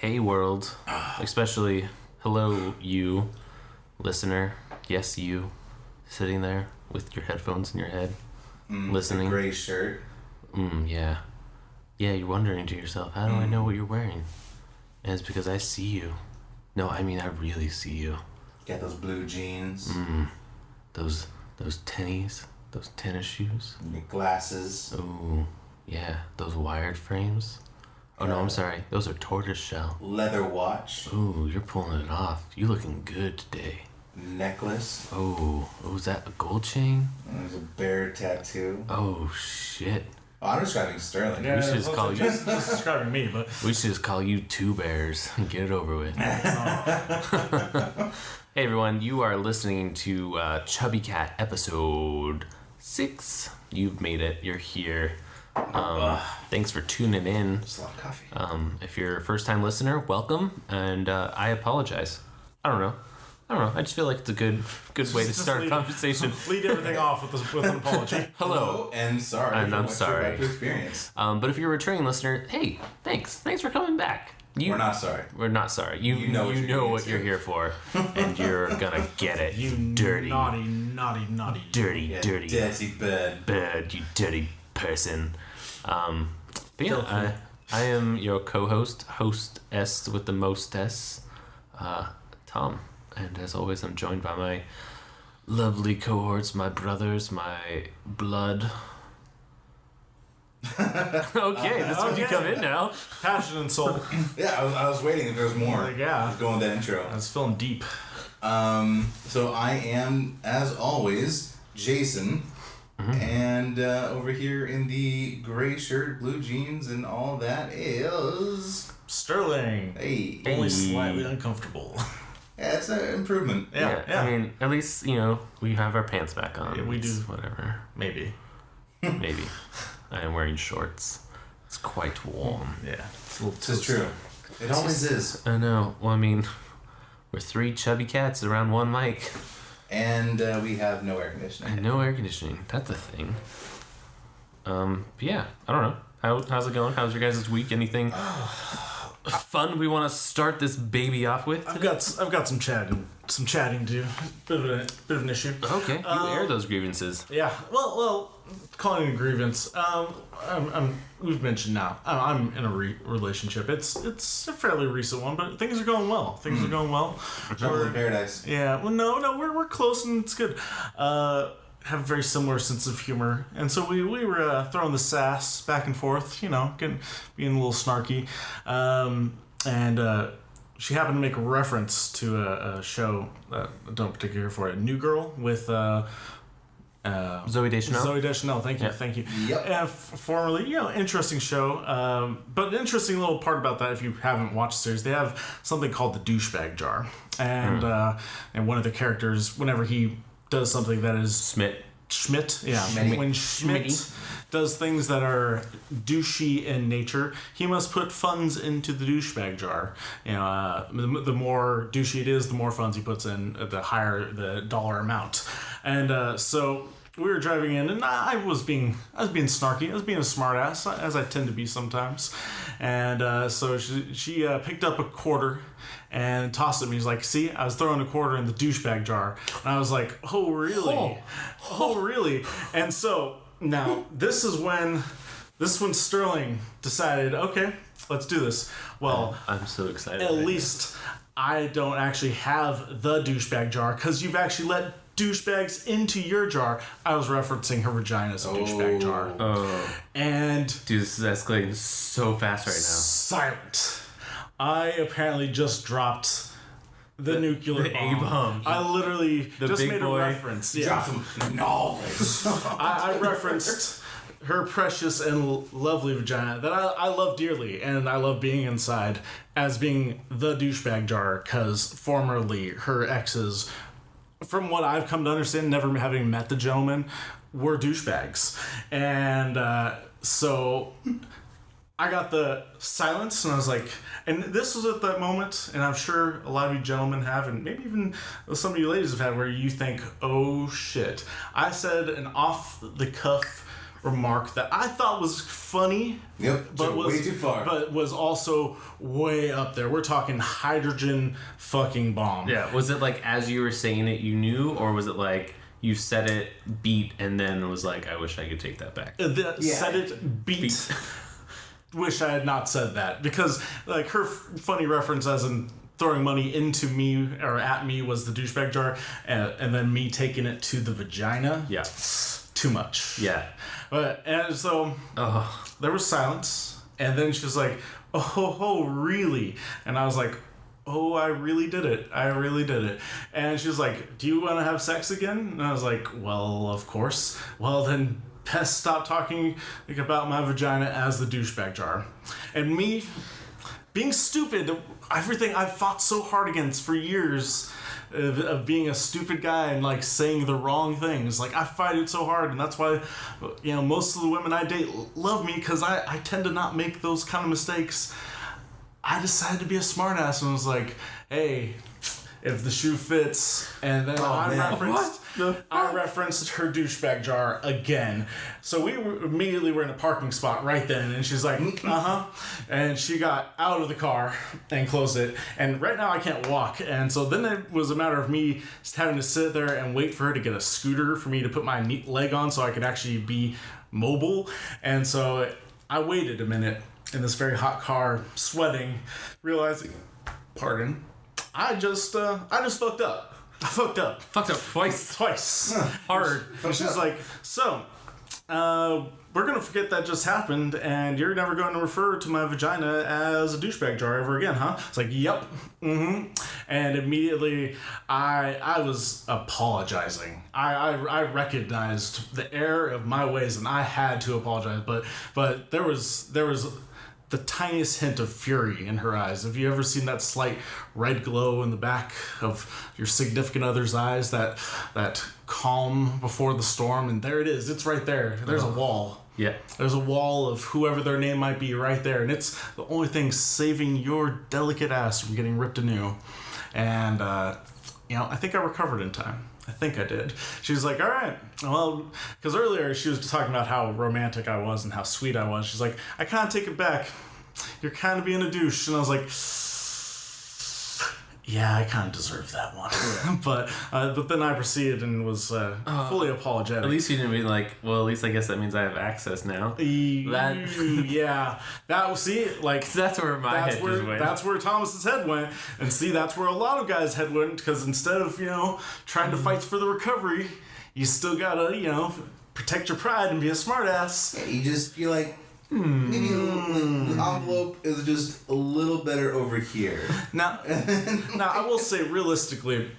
Hey world, especially hello you, listener. Yes, you, sitting there with your headphones in your head, listening. The gray shirt. Yeah. Yeah, you're wondering to yourself, how do I know what you're wearing? And it's because I see you. No, I mean I really see you. Got those blue jeans. Those tennies, those tennis shoes. Your glasses. Ooh, yeah, those wired frames. Oh no, I'm sorry. Those are tortoiseshell. Leather watch. Ooh, you're pulling it off. You looking good today. Necklace. Oh, is that a gold chain? There's a bear tattoo. Oh shit. Oh, I'm describing Sterling. We should just call you. Just describing me, but We should just call you Two Bears and get it over with. Hey everyone, you are listening to Chubby Cat episode 6. You've made it. You're here. Thanks for tuning in. Just a lot of coffee. If you're a first-time listener, welcome, and I apologize. I don't know. I just feel like it's a good way to start a conversation. lead everything off with an apology. Hello. And sorry. And for I'm what sorry. you're about to experience. But if you're a returning listener, hey, thanks for coming back. We're not sorry. We're not sorry. You know what you're here for, and you're gonna get it. You dirty, naughty dirty Dirty bird. you dirty person. But yeah, I am your hostess with the mostess, Tom. And as always, I'm joined by my lovely cohorts, my brothers, my blood. Okay, that's when you come in now. passion and soul. Yeah, I was waiting if there was more. Yeah. I was going with that intro. I was feeling deep. So I am, as always, Jason. And over here in the gray shirt, blue jeans, and all that is... Sterling. Hey. Only slightly uncomfortable. Yeah, it's an improvement. Yeah. I mean, at least, we have our pants back on. Yeah, we It's do. Whatever. Maybe. Maybe. I am wearing shorts. It's quite warm. Yeah. It's a little This is true. It always is. I know. Well, I mean, we're 3 chubby cats around one mic. And we have no air conditioning. And no air conditioning. That's a thing. But yeah, I don't know. How's it going? How's your guys' week? Anything fun we want to start this baby off with? I've got some chatting to do. Bit of an issue. Okay, you air those grievances. Yeah. Well, calling it a grievance. We've mentioned now. I'm in a relationship. It's a fairly recent one, but things are going well. Jungle in paradise. Yeah. Well, no, we're close and it's good. Have a very similar sense of humor, and so we were throwing the sass back and forth. Being a little snarky, and she happened to make a reference to a show that I don't particularly care for it. New Girl with Zoe Deschanel. Zoe Deschanel, thank you. Yep. Formerly, interesting show. But an interesting little part about that, if you haven't watched the series, they have something called the douchebag jar, and one of the characters, whenever he does something that is Schmidt, yeah. Schmitty. When Schmidt does things that are douchey in nature, he must put funds into the douchebag jar. The more douchey it is, the more funds he puts in, the higher the dollar amount. And so we were driving in, and I was being snarky. I was being a smartass, as I tend to be sometimes. And so she picked up a quarter and tossed it at me. He's like, see, I was throwing a quarter in the douchebag jar. And I was like, oh, really? Oh, really? And so now this is when Sterling decided, okay, let's do this. Well, I'm so excited. at least I don't actually have the douchebag jar, because you've actually let douchebags into your jar. I was referencing her vagina as a douchebag jar. Oh. And Dude, this is escalating so fast right now. silent. I apparently just dropped the nuclear bomb. A-bomb. I literally just big made boy. a reference. Yeah. Drop some knowledge. I referenced her precious and lovely vagina that I love dearly, and I love being inside, as being the douchebag jar, because formerly her exes, from what I've come to understand, never having met the gentleman, were douchebags. And so I got the silence, and I was like, and this was at that moment, and I'm sure a lot of you gentlemen have, and maybe even some of you ladies have had, where you think, oh shit, I said an off the cuff remark that I thought was funny. Yep, but was way too far. But was also way up there. We're talking hydrogen fucking bomb. Yeah, was it like as you were saying it you knew, or was it like you said it, beat, and then was like, I wish I could take that back? Said it, beat. Wish I had not said that, because like her funny reference as in throwing money into me or at me was the douchebag jar, and then me taking it to the vagina. Yeah. Too much. Yeah. And so there was silence, and then she was like, oh, really? And I was like, oh, I really did it. And she was like, do you want to have sex again? And I was like, well, of course. Well, then stop talking about my vagina as the douchebag jar. And me being stupid, everything I've fought so hard against for years of being a stupid guy and like saying the wrong things. Like I fight it so hard, and that's why, you know, most of the women I date love me, because I tend to not make those kind of mistakes. I decided to be a smartass and was like, hey, if the shoe fits, and then I referenced her douchebag jar again. So we immediately were in a parking spot right then, and she's like, and she got out of the car and closed it, and right now I can't walk, and so then it was a matter of me just having to sit there and wait for her to get a scooter for me to put my leg on so I could actually be mobile. And so I waited a minute in this very hot car, sweating, realizing, I just fucked up. I fucked up. Fucked up twice. Hard. And she's like, so, we're going to forget that just happened, and you're never going to refer to my vagina as a douchebag jar ever again, huh? It's like, yep. And immediately, I was apologizing. I recognized the error of my ways, and I had to apologize, but there was the tiniest hint of fury in her eyes. Have you ever seen that slight red glow in the back of your significant other's eyes? That calm before the storm, and there it is. It's right there. There's a wall. Yeah. There's a wall of whoever their name might be right there, and it's the only thing saving your delicate ass from getting ripped anew. And I think I recovered in time. I think I did. She was like, all right, well, because earlier she was talking about how romantic I was and how sweet I was. She's like, I can't take it back. You're kind of being a douche. And I was like, yeah, I kind of deserve that one. but then I proceeded and was fully apologetic. At least you didn't be like, well, at least I guess that means I have access now. Yeah. That's where my head just went. That's where Thomas's head went. And see, that's where a lot of guys' head went, because instead of, trying to fight for the recovery, you still gotta, protect your pride and be a smartass. Yeah, you're like, maybe the envelope is just a little better over here. Now, I will say, realistically,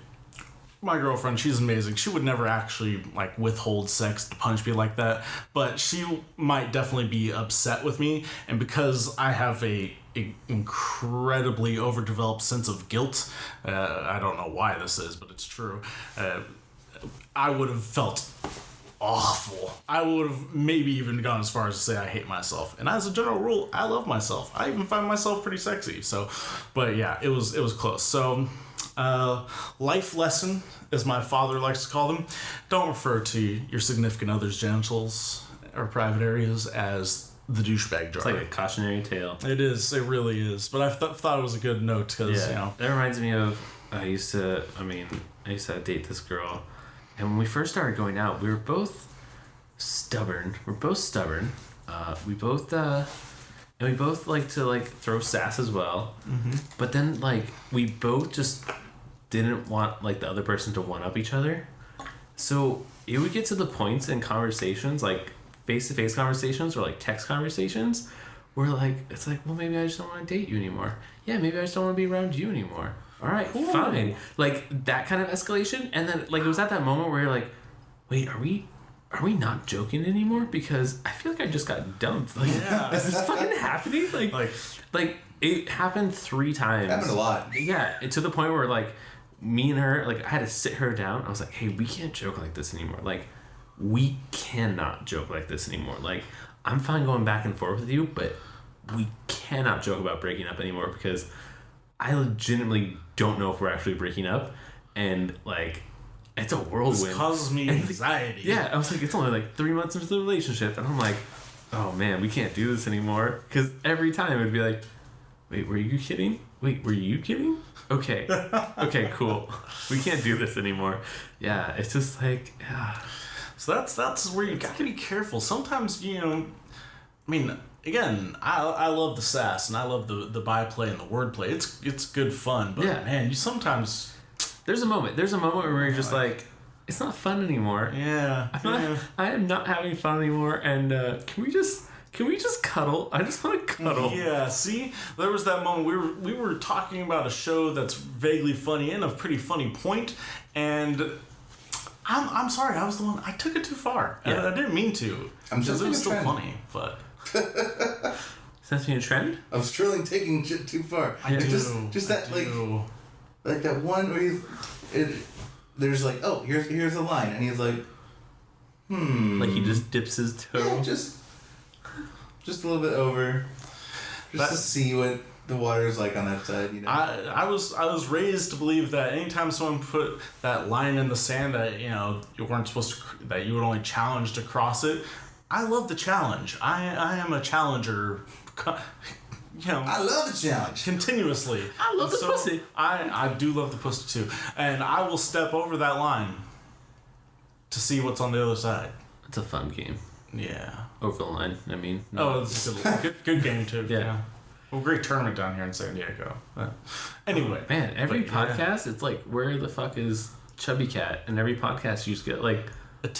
my girlfriend, she's amazing. She would never actually withhold sex to punish me like that, but she might definitely be upset with me. And because I have a incredibly overdeveloped sense of guilt, I don't know why this is, but it's true. I would have felt awful. I would have maybe even gone as far as to say I hate myself. And as a general rule, I love myself. I even find myself pretty sexy. So, but yeah, it was close. So, life lesson, as my father likes to call them, don't refer to your significant other's genitals or private areas as the douchebag jar. It's like a cautionary tale. It is. It really is. But I thought it was a good note because, That reminds me of, I used to date this girl. And when we first started going out, we were both stubborn. We both like to throw sass as well. Mm-hmm. But then we both just didn't want the other person to one up each other. So it would get to the points in conversations, face-to-face conversations or text conversations, where well, maybe I just don't want to date you anymore. Yeah, maybe I just don't want to be around you anymore. All right, fine. That kind of escalation, and then it was at that moment where you're like, wait, are we not joking anymore? Because I feel like I just got dumped. Is this fucking happening? It happened 3 times. It happened a lot. Yeah, to the point where me and her, I had to sit her down. I was like, hey, we can't joke like this anymore. We cannot joke like this anymore. I'm fine going back and forth with you, but we cannot joke about breaking up anymore, because I legitimately don't know if we're actually breaking up, and it's a whirlwind. This causes me anxiety. Yeah, I was like, it's only like 3 months into the relationship, and I'm like, oh man, we can't do this anymore. Because every time it'd be like, wait, were you kidding? Wait, were you kidding? Okay, okay, cool. We can't do this anymore. Yeah, it's just like, yeah. So that's where you got to be careful. Sometimes, you know, I mean, again, I love the sass and I love the byplay and the wordplay. It's good fun, but man, you sometimes there's a moment where you're just like, it's not fun anymore. Yeah, I am not having fun anymore. And can we just cuddle? I just want to cuddle. Yeah, see, there was that moment we were talking about a show that's vaguely funny and a pretty funny point, and I'm sorry, I was the one. I took it too far. Yeah. I didn't mean to. Because it was still funny, but. Is that a trend? I was truly taking shit too far. I do. Just that like that one where there's like, oh, here's a line, and he's like, Like he just dips his toe. yeah, just a little bit over, just to see what the water's like on that side, you know. I was raised to believe that anytime someone put that line in the sand that, you know, you weren't supposed to, that you would only challenge to cross it. I love the challenge. I am a challenger. You know, I love the challenge. Continuously. I love the pussy. I do love the pussy too. And I will step over that line to see what's on the other side. It's a fun game. Yeah. Over the line, I mean. No. Oh, it's a good game too. Yeah. Well, great tournament down here in San Diego. Anyway. Man, every podcast, it's like, where the fuck is Chubby Cat? And every podcast you just get like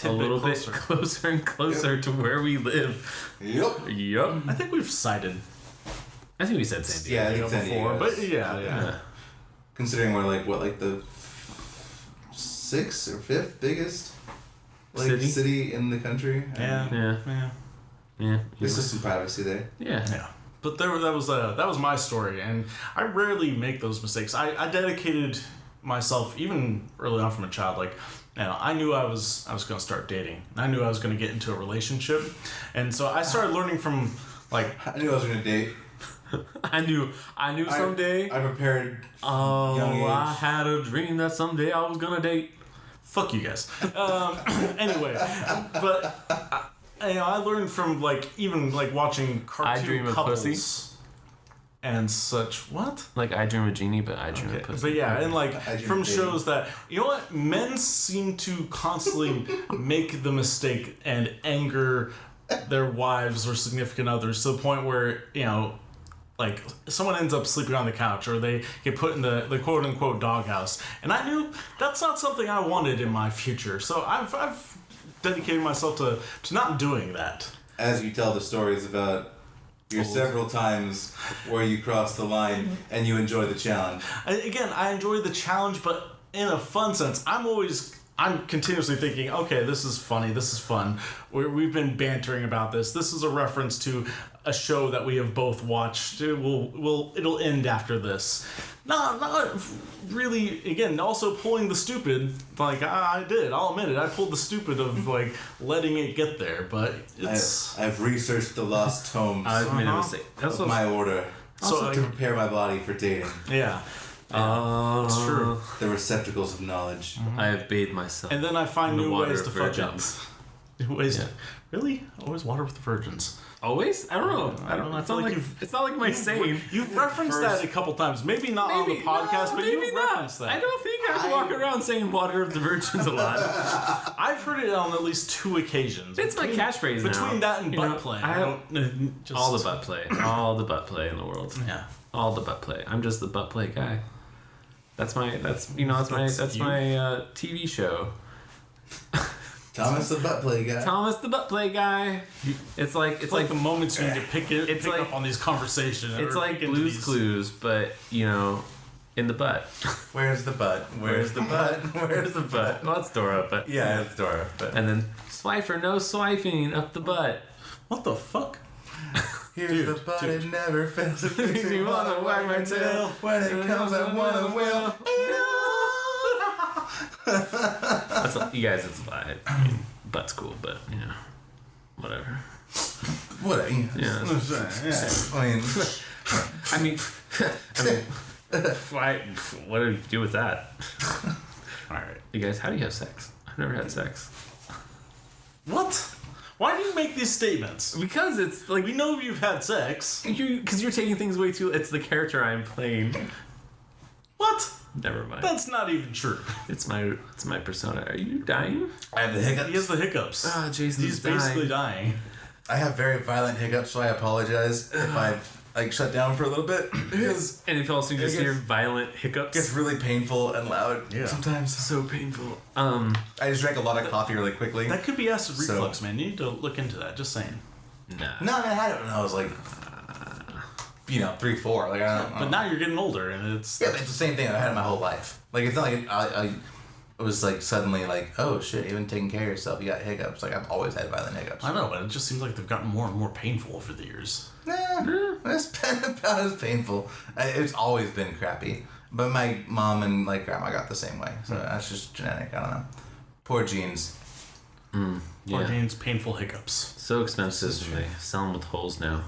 a little bit closer and closer to where we live. Yep. I think we've cited. I think we said San Diego before, but yeah. Considering we're like the 6th or 5th biggest city in the country. Yeah. There's just some privacy there. Yeah. But that was my story, and I rarely make those mistakes. I dedicated myself even early on from a child. Like, you know, I knew I was going to start dating. I knew I was going to get into a relationship, and so I started learning from like. I knew I was going to date. I knew someday. I prepared. Oh, young age. I had a dream that someday I was gonna date. Fuck you guys. Anyway, but you know, I learned from even watching cartoon couples pussy? and such. What? Like I Dream of Jeannie, but I Dream of Pussy. But yeah, and from shows that, you know what, men seem to constantly make the mistake and anger their wives or significant others to the point where, you know, like someone ends up sleeping on the couch or they get put in the quote unquote doghouse, and I knew that's not something I wanted in my future. So I've dedicated myself to not doing that. As you tell the stories about your several times where you cross the line and you enjoy the challenge. I enjoy the challenge, but in a fun sense. I'm continuously thinking, okay, this is funny, this is fun. We've been bantering about this. This is a reference to a show that we have both watched. It'll end after this. Not really. Again, also pulling the stupid. Like I did. I'll admit it. I pulled the stupid of letting it get there. But it's. I've researched the lost tomes. I've made a mistake. That's my order. So to prepare my body for dating. Yeah. It's true. The receptacles of knowledge. Mm-hmm. I have bathed myself. And then I find new ways to fuck up. virgins. Ways. Yeah. Really? Always water with the virgins. Always? I don't know. I don't know. It's not like my saying. You've referenced that a couple times. Maybe not on the podcast, but you've referenced that. I don't think I walk around saying water of the virgins a lot. I've heard it on at least 2 occasions. It's my catchphrase now. Between that and butt play. All the butt play. All the butt play in the world. Yeah. All the butt play. I'm just the butt play guy. That's my TV show. Thomas the butt play guy. Thomas the butt play guy. It's like the moments you need to pick up on these conversations. It's like Blue's Clues, but in the butt. Where's the butt? Where's the butt? Where's the butt? Well, it's Dora, but yeah, it's Dora. But. And then swipe or no swiping up the butt. What the fuck? Here's the butt, it never fails. It makes me wanna wag my tail. When it comes, I wanna wail. You guys, it's fine. I mean, butt's cool, but whatever. Whatever. Yeah. I mean, why? What do you do with that? All right. You guys, how do you have sex? I've never had sex. What? Why do you make these statements? Because it's like... We know you've had sex. Because you're taking things way too... It's the character I'm playing. What? Never mind. That's not even true. It's my persona. Are you dying? I have the hiccups. He has the hiccups. Ah, Jason's He's basically dying. I have very violent hiccups, so I apologize if I shut down for a little bit because And if also you just hear violent hiccups. it gets really painful and loud sometimes. So painful. I just drank a lot of coffee really quickly. That could be acid reflux, man. You need to look into that. Just saying. Nah. No, man, I had it when I was like, 3, 4. Like I don't. But now you're getting older, and it's Yeah, but it's the same thing that I had my whole life. Like it's not like I was like suddenly like, oh shit, even taking care of yourself, you got hiccups. Like I've always had violent hiccups. I know, but it just seems like they've gotten more and more painful over the years. Nah, it's been about as painful. It's always been crappy. But my mom and like grandma got the same way, so that's just genetic. I don't know. Poor genes. Poor Jane's painful hiccups. So expensive. They sell them with holes now.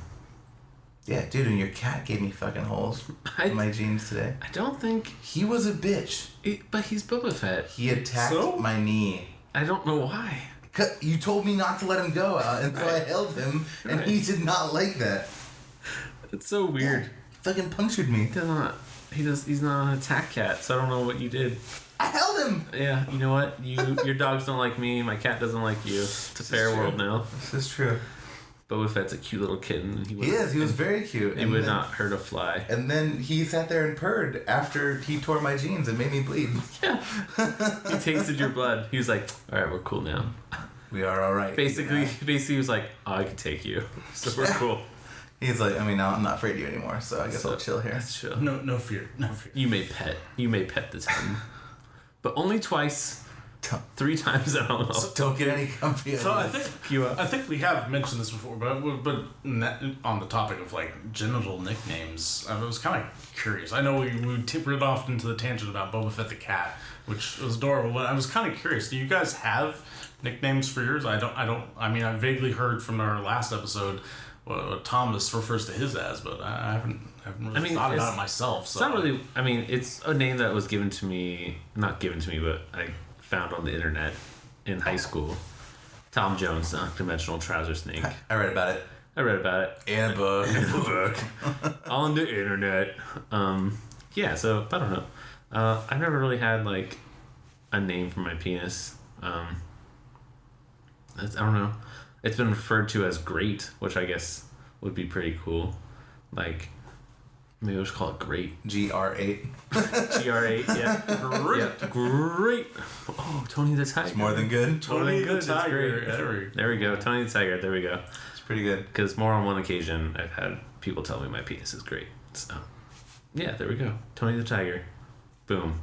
Yeah, dude, and your cat gave me fucking holes in my jeans today. I don't think... He was a bitch. But he's Boba Fett. He attacked my knee. I don't know why. You told me not to let him go, and so I held him, and he did not like that. It's so weird. He fucking punctured me. He's not an attack cat, so I don't know what you did. I held him! Yeah, you know what? Your dogs don't like me, my cat doesn't like you. It's a fair world now. This is true. Boba Fett's a cute little kitten. He is. He was very cute. He would not hurt a fly. And then he sat there and purred after he tore my jeans and made me bleed. Yeah. He tasted your blood. He was like, all right, we're cool now. We are all right. Basically, he was like, oh, I can take you. So we're cool. He's like, I mean, now I'm not afraid of you anymore, so I guess I'll chill here. That's chill. No fear. No fear. You may pet the titan. But only twice. 3 times, I don't know. So don't get any company. So I think we have mentioned this before, but on the topic of like genital nicknames, I was kind of curious. I know we rid off into the tangent about Boba Fett the cat, which was adorable, but I was kind of curious. Do you guys have nicknames for yours? I mean, I vaguely heard from our last episode what Thomas refers to his as, but I haven't really thought about it myself. So. It's not really. I mean, it's a name that was given to me, not given to me, but I found on the internet in high school. Tom Jones, the unconventional trouser snake. I read about it. In a book. On the internet. Yeah, so I don't know. I've never really had like a name for my penis. I don't know. It's been referred to as great, which I guess would be pretty cool. Like, maybe I'll just call it great. GR8. GR8, yeah. Great. Yeah. Great. Oh, Tony the Tiger. It's more than good. Tony the Tiger. There we go. Tony the Tiger. There we go. It's pretty good. Because more on one occasion, I've had people tell me my penis is great. So, yeah, there we go. Tony the Tiger. Boom.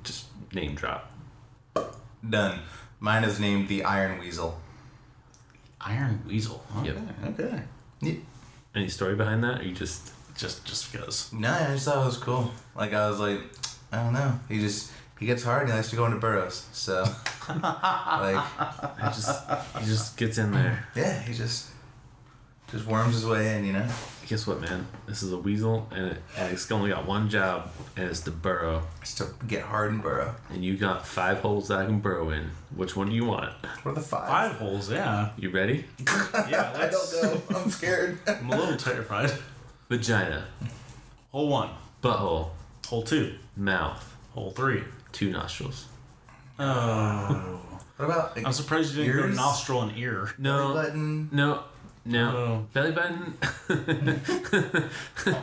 Just name drop. Done. Mine is named the Iron Weasel. Iron Weasel. Okay. Yep. Okay. Yeah. Any story behind that? Or you just because? No, I just thought it was cool. Like, I was like, I don't know. He gets hard and he likes to go into burrows. So, like... he just gets in there. Yeah, he just worms his way in, you know? Guess what, man? This is a weasel, and it's only got one job, and it's to burrow. It's to get hard and burrow. And you got 5 holes that I can burrow in. Which one do you want? What are the 5? 5 holes, yeah. You ready? Yeah, I don't know. I'm scared. I'm a little terrified. Vagina. Hole 1. Butthole. Hole 2. Mouth. Hole 3. 2 nostrils. Oh. What about I'm surprised you didn't ears? go nostril and ear. No. Belly button? No. Oh. Belly button?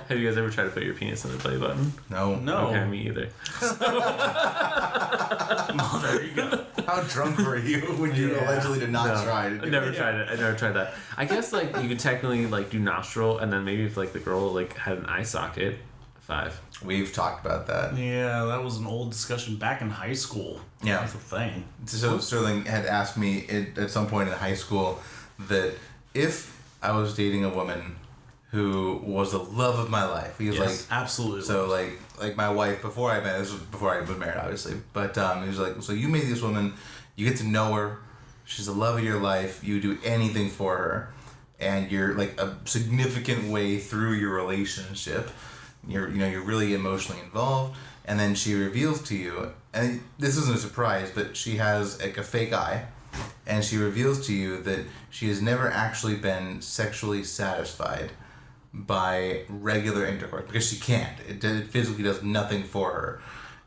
Have you guys ever tried to put your penis in the belly button? No. Okay, me either. Well, there you go. How drunk were you when you allegedly did not try to do I never it? tried it. I never tried that. I guess like you could technically like do nostril, and then maybe if like the girl like had an eye socket, 5. We've talked about that. Yeah, that was an old discussion back in high school. Yeah. That's the thing. So Sterling had asked me at some point in high school that if I was dating a woman who was the love of my life, he was like, absolutely. so like my wife before I met, this was before I was married, obviously, but he was like, so you meet this woman, you get to know her, she's the love of your life, you do anything for her, and you're like a significant way through your relationship, you're really emotionally involved, and then she reveals to you, and this isn't a surprise, but she has like a fake eye, and she reveals to you that she has never actually been sexually satisfied by regular intercourse because she can't. It physically does nothing for her,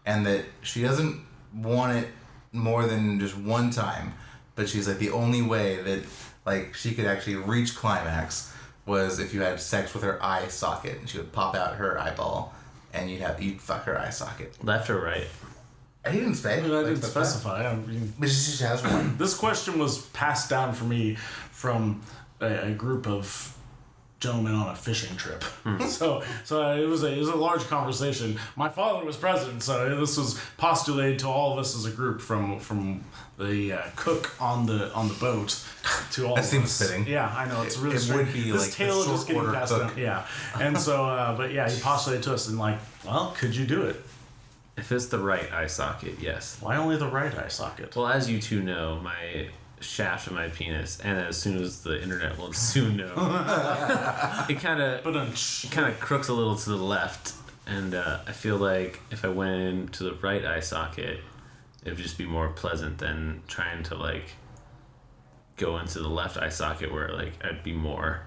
and that she doesn't want it more than just one time. But she's like the only way that like she could actually reach climax was if you had sex with her eye socket, and she would pop out her eyeball, and you'd fuck her eye socket. Left or right? I didn't say. I didn't specify. I mean, But she just has one. this question was passed down for me from a group of gentlemen on a fishing trip. So it was a large conversation. My father was present, so this was postulated to all of us as a group from the cook on the boat to all That of seems us. fitting. Yeah, I know, it's really It strange. would be this like tale the is just getting short passed order down. cook. Yeah, and so but yeah, he postulated to us and like, well, could you do it? If it's the right eye socket, yes. Why only the right eye socket? Well, as you two know, my shaft of my penis, and as soon as the internet will soon know, it kind of crooks a little to the left, and I feel like if I went into the right eye socket, it would just be more pleasant than trying to like go into the left eye socket where like I'd be more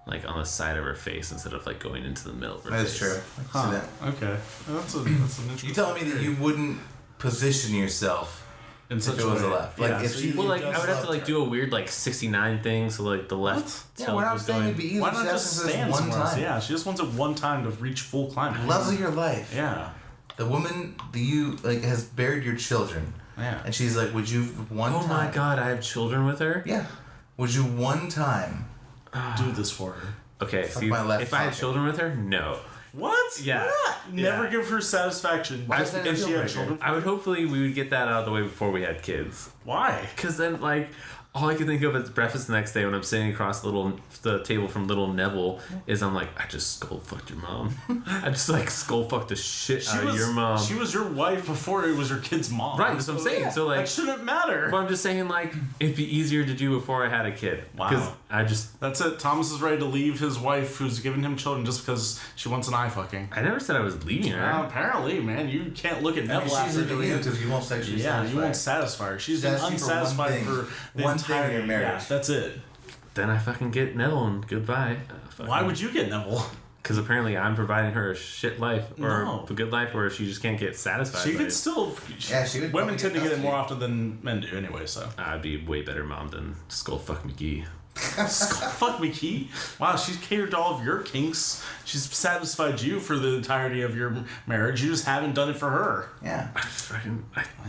like on the side of her face instead of like going into the middle of her That's face. true. I can see that. Okay, that's an interesting. You telling me that you wouldn't position yourself in such if it was a a way. left? Like Yeah, if so she, you Well, like just I would have to loved like do a weird like 69 thing, so like the left Yeah, tilt we're not was saying going. it'd be easy. Why not She just asks this stand one somewhere else? time. Yeah, she just wants it one time to reach full climax. Loves of your life. Yeah, The woman that you like has buried your children, yeah. and she's like, "Would you one Oh time?" my god, I have children with her. Yeah. Would you one time? Do this for her. Okay, Fuck so my left if I had pocket. children with her, no. What? Yeah. Why not? Never Yeah. give her satisfaction. Why just is that a because she deal had breaker? children. I would hopefully we would get that out of the way before we had kids. Why? Because then, like, all I can think of at breakfast the next day when I'm sitting across the table from little Neville is I'm like, I just skull fucked your mom. I just like skull fucked the shit out of your mom. She was your wife before it was your kid's mom. Right, that's what I'm saying. yeah, So, like- that shouldn't matter. But I'm just saying, like, it'd be easier to do before I had a kid. Wow. Because I just, That's it. Thomas is ready to leave his wife, who's given him children, just because she wants an eye fucking. I never said I was leaving her. Apparently, man, you can't look at I mean, Neville she's after into doing you it. because you won't sexually Yeah, satisfy you won't her. satisfy her. She's She's been asking for one unsatisfied thing. for the One thing in entire your marriage. Yeah, that's it. Then I fucking get Neville and goodbye. Why would you get Neville? Because apparently I'm providing her a shit life or No. a good life where she just can't get satisfied. She by could it. still. Yeah, she would Women probably tend to get get it more custody. often than men do, anyway. So. I'd be a way better mom than Skullfuck McGee. Fuck me, Key. Wow, she's catered to all of your kinks. She's satisfied you for the entirety of your marriage. You just haven't done it for her. Yeah.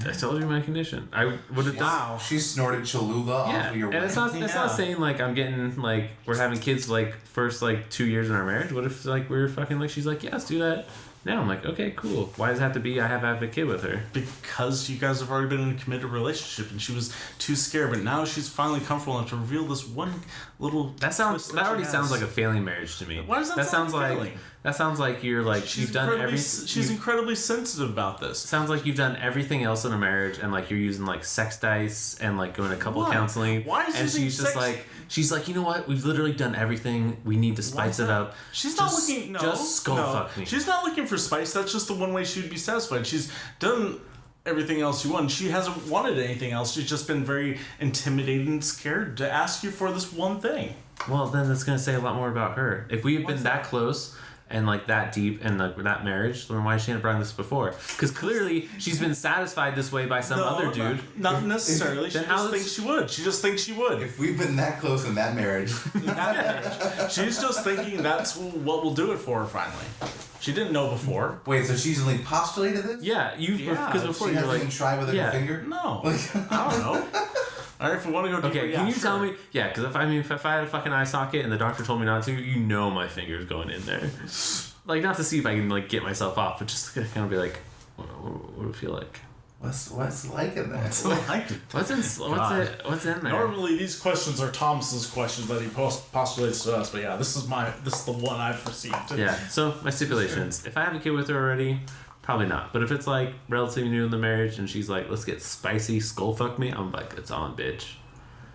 I told you my condition. I would have done. Wow. She snorted Cholula off Yeah, of your and wife. it's not Yeah. saying like I'm getting like we're having kids like first like 2 years in our marriage. What if like we're fucking like she's like, yeah, let's do that now. I'm like, okay, cool. Why does it have to be I have to have a kid with her? Because you guys have already been in a committed relationship and she was too scared, but now she's finally comfortable enough to reveal this one little That sounds twist that already she sounds has. like a failing marriage to me. Why does that sound sounds like a like failing? that sounds like you're like She's you've done incredibly, everything. she's incredibly sensitive about this. Sounds like you've done everything else in a marriage, and like you're using like sex dice and like going to couple Why? counseling. Why is and using she's just sex- she's like, you know what? We've literally done everything. We need to Why spice is it that? up. She's Just- not looking. No, just skull no. fuck me. She's not looking for spice. That's just the one way she'd be satisfied. She's done everything else you want. She hasn't wanted anything else. She's just been very intimidated and scared to ask you for this one thing. Well, then that's gonna say a lot more about her. If we've been that close and like that deep and like that marriage, then why she hadn't brought this before? Because clearly she's been satisfied this way by some other dude. Not necessarily. She Then how just is- thinks she would. She just thinks she would. If we've been that close in that marriage, She's just thinking that's what will do it for her finally. She didn't know before. wait, so she's only postulated this? Yeah, Yeah, because before She you're hasn't like, even tried with her yeah. finger? No. I don't know. All right, if we want to go deeper, okay, yeah, can you sure. tell me? Yeah, because if I had a fucking eye socket and the doctor told me not to, you know my finger's going in there. Like, not to see if I can like get myself off, but just to kind of be like, what would it feel like? What's like in there? It's like What's in there? Normally, these questions are Thomas's questions that he postulates to us, but yeah, this is the one I've received. Yeah. So my stipulations: if I have a kid with her already, probably not. But if it's like relatively new in the marriage and she's like, "Let's get spicy, skull fuck me," I'm like, "It's on, bitch."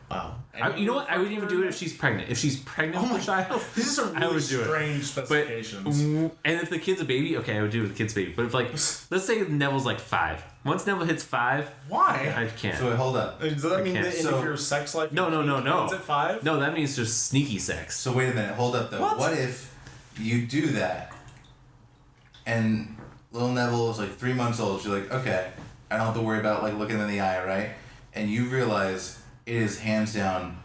Wow. You know what? I would even do it if she's pregnant. If she's pregnant with a child, These are I really would do it. strange specifications. And if the kid's a baby, okay, I would do it with the kid's baby. But if let's say Neville's 5. Once Neville hits 5, Why? I can't. So wait, hold up. Does that mean can't. that So- if your sex life No. ends at 5? No, that means just sneaky sex. So wait a minute, hold up though. What if you do that and little Neville is 3 months old? She's like, okay, I don't have to worry about looking him in the eye, right? And you realize it is hands down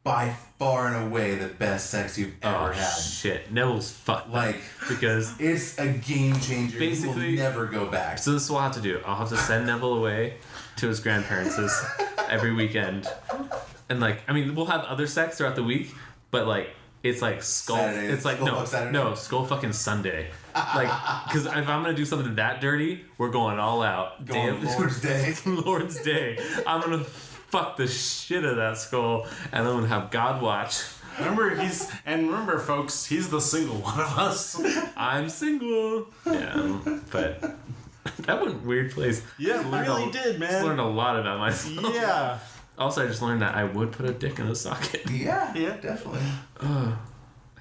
by far and away the best sex you've ever had. Shit, Neville's fucked. Because it's a game changer. Basically, you will never go back. So this is what I'll have to do. I'll have to send Neville away to his grandparents' every weekend, and we'll have other sex throughout the week, but it's skull. Saturday, It's skull Saturday. no skull fucking Sunday. Because if I'm gonna do something that dirty, we're going all out. Going Lord's Day. Lord's Day. I'm gonna fuck the shit out of that skull, and I'm gonna have God watch. Remember, folks, he's the single one of us. I'm single. Yeah, but that went weird place. Yeah, it really did, man. Just learned a lot about myself. Yeah. Also, I just learned that I would put a dick in a socket. Yeah, definitely. How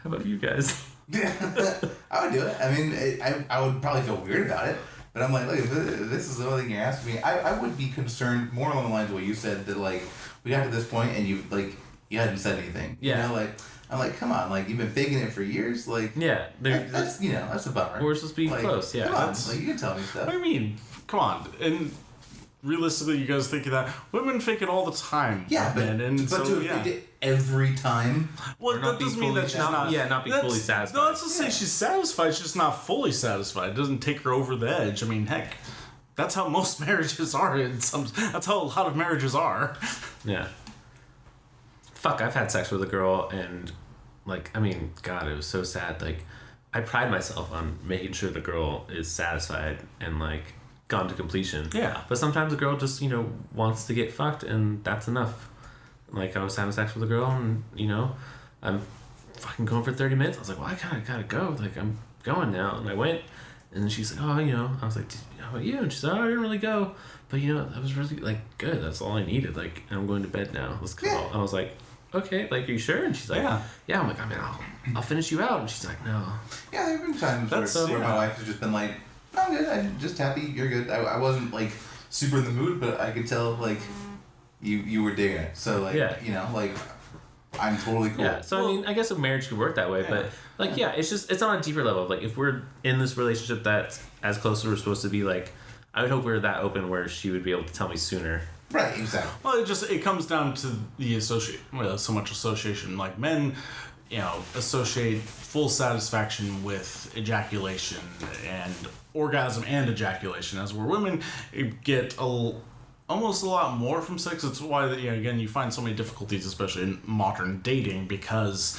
about you guys? I would do it. I mean, I would probably feel weird about it, but I'm look, if this is the only thing you're asking me, I would be concerned more along the lines of what you said, that we got to this point and you hadn't said anything. Yeah. You know, I'm come on, you've been faking it for years, Yeah, that's that's a bummer. we're supposed to be close. Yeah, Come on, you can tell me stuff. What do you mean? Come on. And realistically, you guys think of that. Women fake it all the time. Yeah, but to fake it every time. Well, that doesn't mean that she's not. not be fully satisfied. No, that's to say she's satisfied. She's just not fully satisfied. It doesn't take her over the edge. I mean, heck, that's how most marriages are. That's how a lot of marriages are. Yeah. Fuck, I've had sex with a girl and God, it was so sad. I pride myself on making sure the girl is satisfied and gone to completion. Yeah. But sometimes a girl just, wants to get fucked and that's enough. I was having sex with a girl and, I'm fucking going for 30 minutes. I was like, well, I kinda gotta go. I'm going now. And I went and then she's like, oh, I was like, how about you? And she's like, oh, I didn't really go. But, that was really, good. That's all I needed. I'm going to bed now. Let's go. And I was like, okay, are you sure? And she's like, yeah. I'm like, I'll finish you out. And she's like, no. Yeah, there have been times where my wife has just been like, I'm good, I'm just happy, you're good. I wasn't super in the mood, but I could tell you were digging it. So I'm totally cool. Yeah, so I guess a marriage could work that way, but it's on a deeper level. If we're in this relationship that's as close as we're supposed to be, I would hope we were that open where she would be able to tell me sooner. Right, exactly. Well, it comes down to the so much association. Men, associate full satisfaction with ejaculation and orgasm and ejaculation, as where women get almost a lot more from sex. It's why again you find so many difficulties, especially in modern dating, because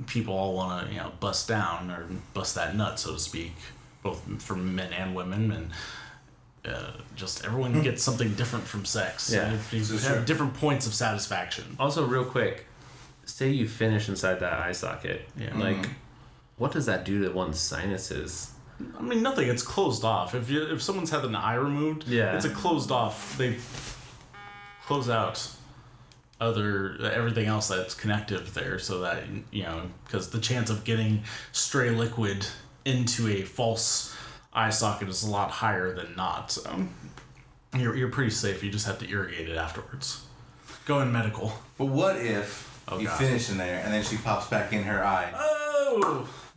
people all want to bust down or bust that nut, so to speak, both for men and women, and just everyone gets something different from sex. Yeah, you have different points of satisfaction. Also, real quick, say you finish inside that eye socket. Yeah. What does that do to one's sinuses? I mean, nothing. It's closed off. If someone's had an eye removed, it's a closed off. They close out everything else that's connective there, so that because the chance of getting stray liquid into a false eye socket is a lot higher than not. So you're pretty safe. You just have to irrigate it afterwards. Go in medical. But what if you finish in there and then she pops back in her eye?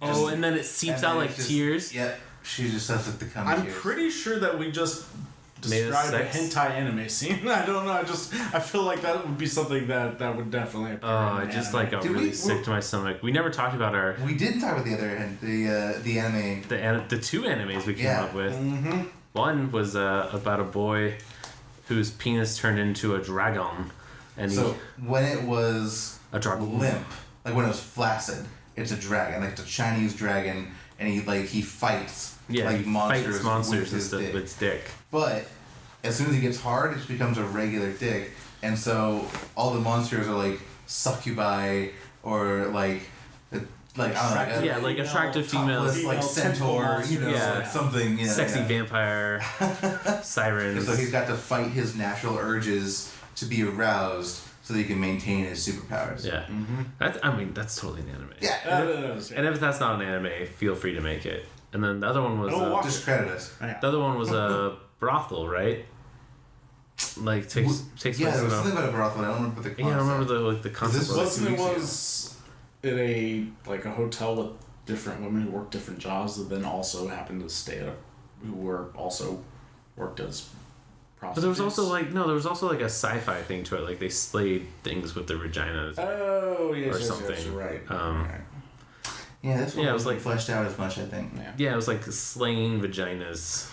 And then it seeps out tears? Yep. She just has to come I'm tears. pretty sure that we just described a hentai anime scene. I don't know. I feel like that would be something that would definitely appear. I just got really sick to my stomach. We never talked about our... We didn't talk about the other end, the anime. The two animes we came up with. Mm-hmm. One was about a boy whose penis turned into a dragon. And when it was a dragon limp, when it was flaccid, it's a dragon, it's a Chinese dragon, and he fights monsters with with its dick. But as soon as he gets hard, it just becomes a regular dick, and so all the monsters are succubi or I don't know, attractive females, centaur, something, sexy vampire, siren. So he's got to fight his natural urges to be aroused so that he can maintain his superpowers. Yeah. That's totally an anime. Yeah. And if that's not an anime, feel free to make it. And then the other one was Discredit us. the other one was a brothel, right? Like takes Yeah, there was something about a brothel. I don't remember the concept. Yeah, I remember the concept. Was in a hotel with different women who worked different jobs that then also happened to stay at who were also worked as prostitutes. But there was also like a sci-fi thing to it, like they slayed things with their vaginas. Oh yes, or something. Yes, right. Yeah, this one it was like fleshed out as much, I think. Yeah, it was like slaying vaginas,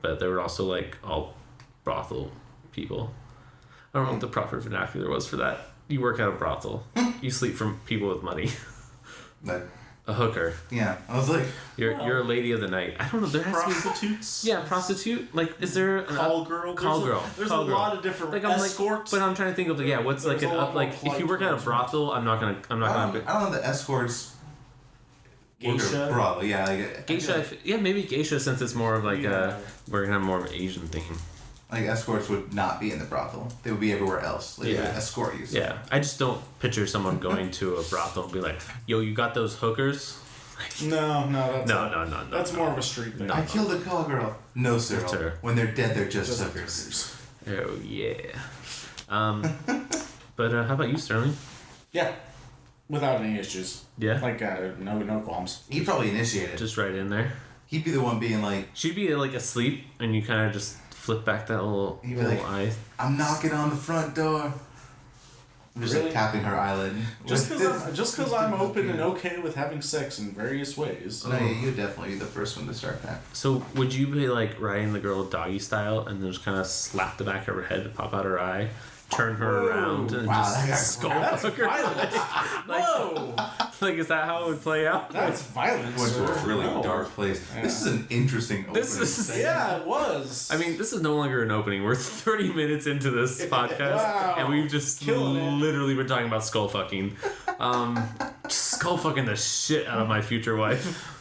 but they were also like all brothel people. I don't know what the proper vernacular was for that. You work at a brothel. You sleep from people with money. Like, a hooker. yeah, I was like, you're a lady of the night. I don't know. There has prostitutes. to be prostitute. Like, is there a call girl? There's a lot of different escorts. But I'm trying to think of what's like an up like if you work at a brothel. I'm not gonna. I don't know the escorts. Geisha. Brothel, yeah, like geisha. Maybe geisha, since it's more of like we're gonna have more of an Asian theme. Like escorts would not be in the brothel; they would be everywhere else. Like, they would escort you. So. Yeah, I just don't picture someone going to a brothel and be like, "Yo, you got those hookers?" No, That's more of a street thing. I killed a call girl. No, sir. Sir. When they're dead, they're just hookers. Oh yeah. But how about you, Sterling? Yeah, without any issues. Yeah. Like no qualms. He'd probably initiate it. Just right in there. He'd be the one being like. She'd be like asleep, and you kind of just flip back that little eye. I'm knocking on the front door. Just like tapping her eyelid. Just because I'm open and okay with having sex in various ways. No, yeah, you'd definitely be the first one to start that. So would you be like riding the girl doggy style and then just kind of slap the back of her head to pop out her eye, turn her around, and just skull fuck her? Whoa! Like, is that how it would play out? That's violence. Went to a really dark place. Yeah. This is an interesting opening. It was. I mean, this is no longer an opening. We're 30 minutes into this podcast, and we've just literally been talking about skull fucking. Skull fucking the shit out of my future wife.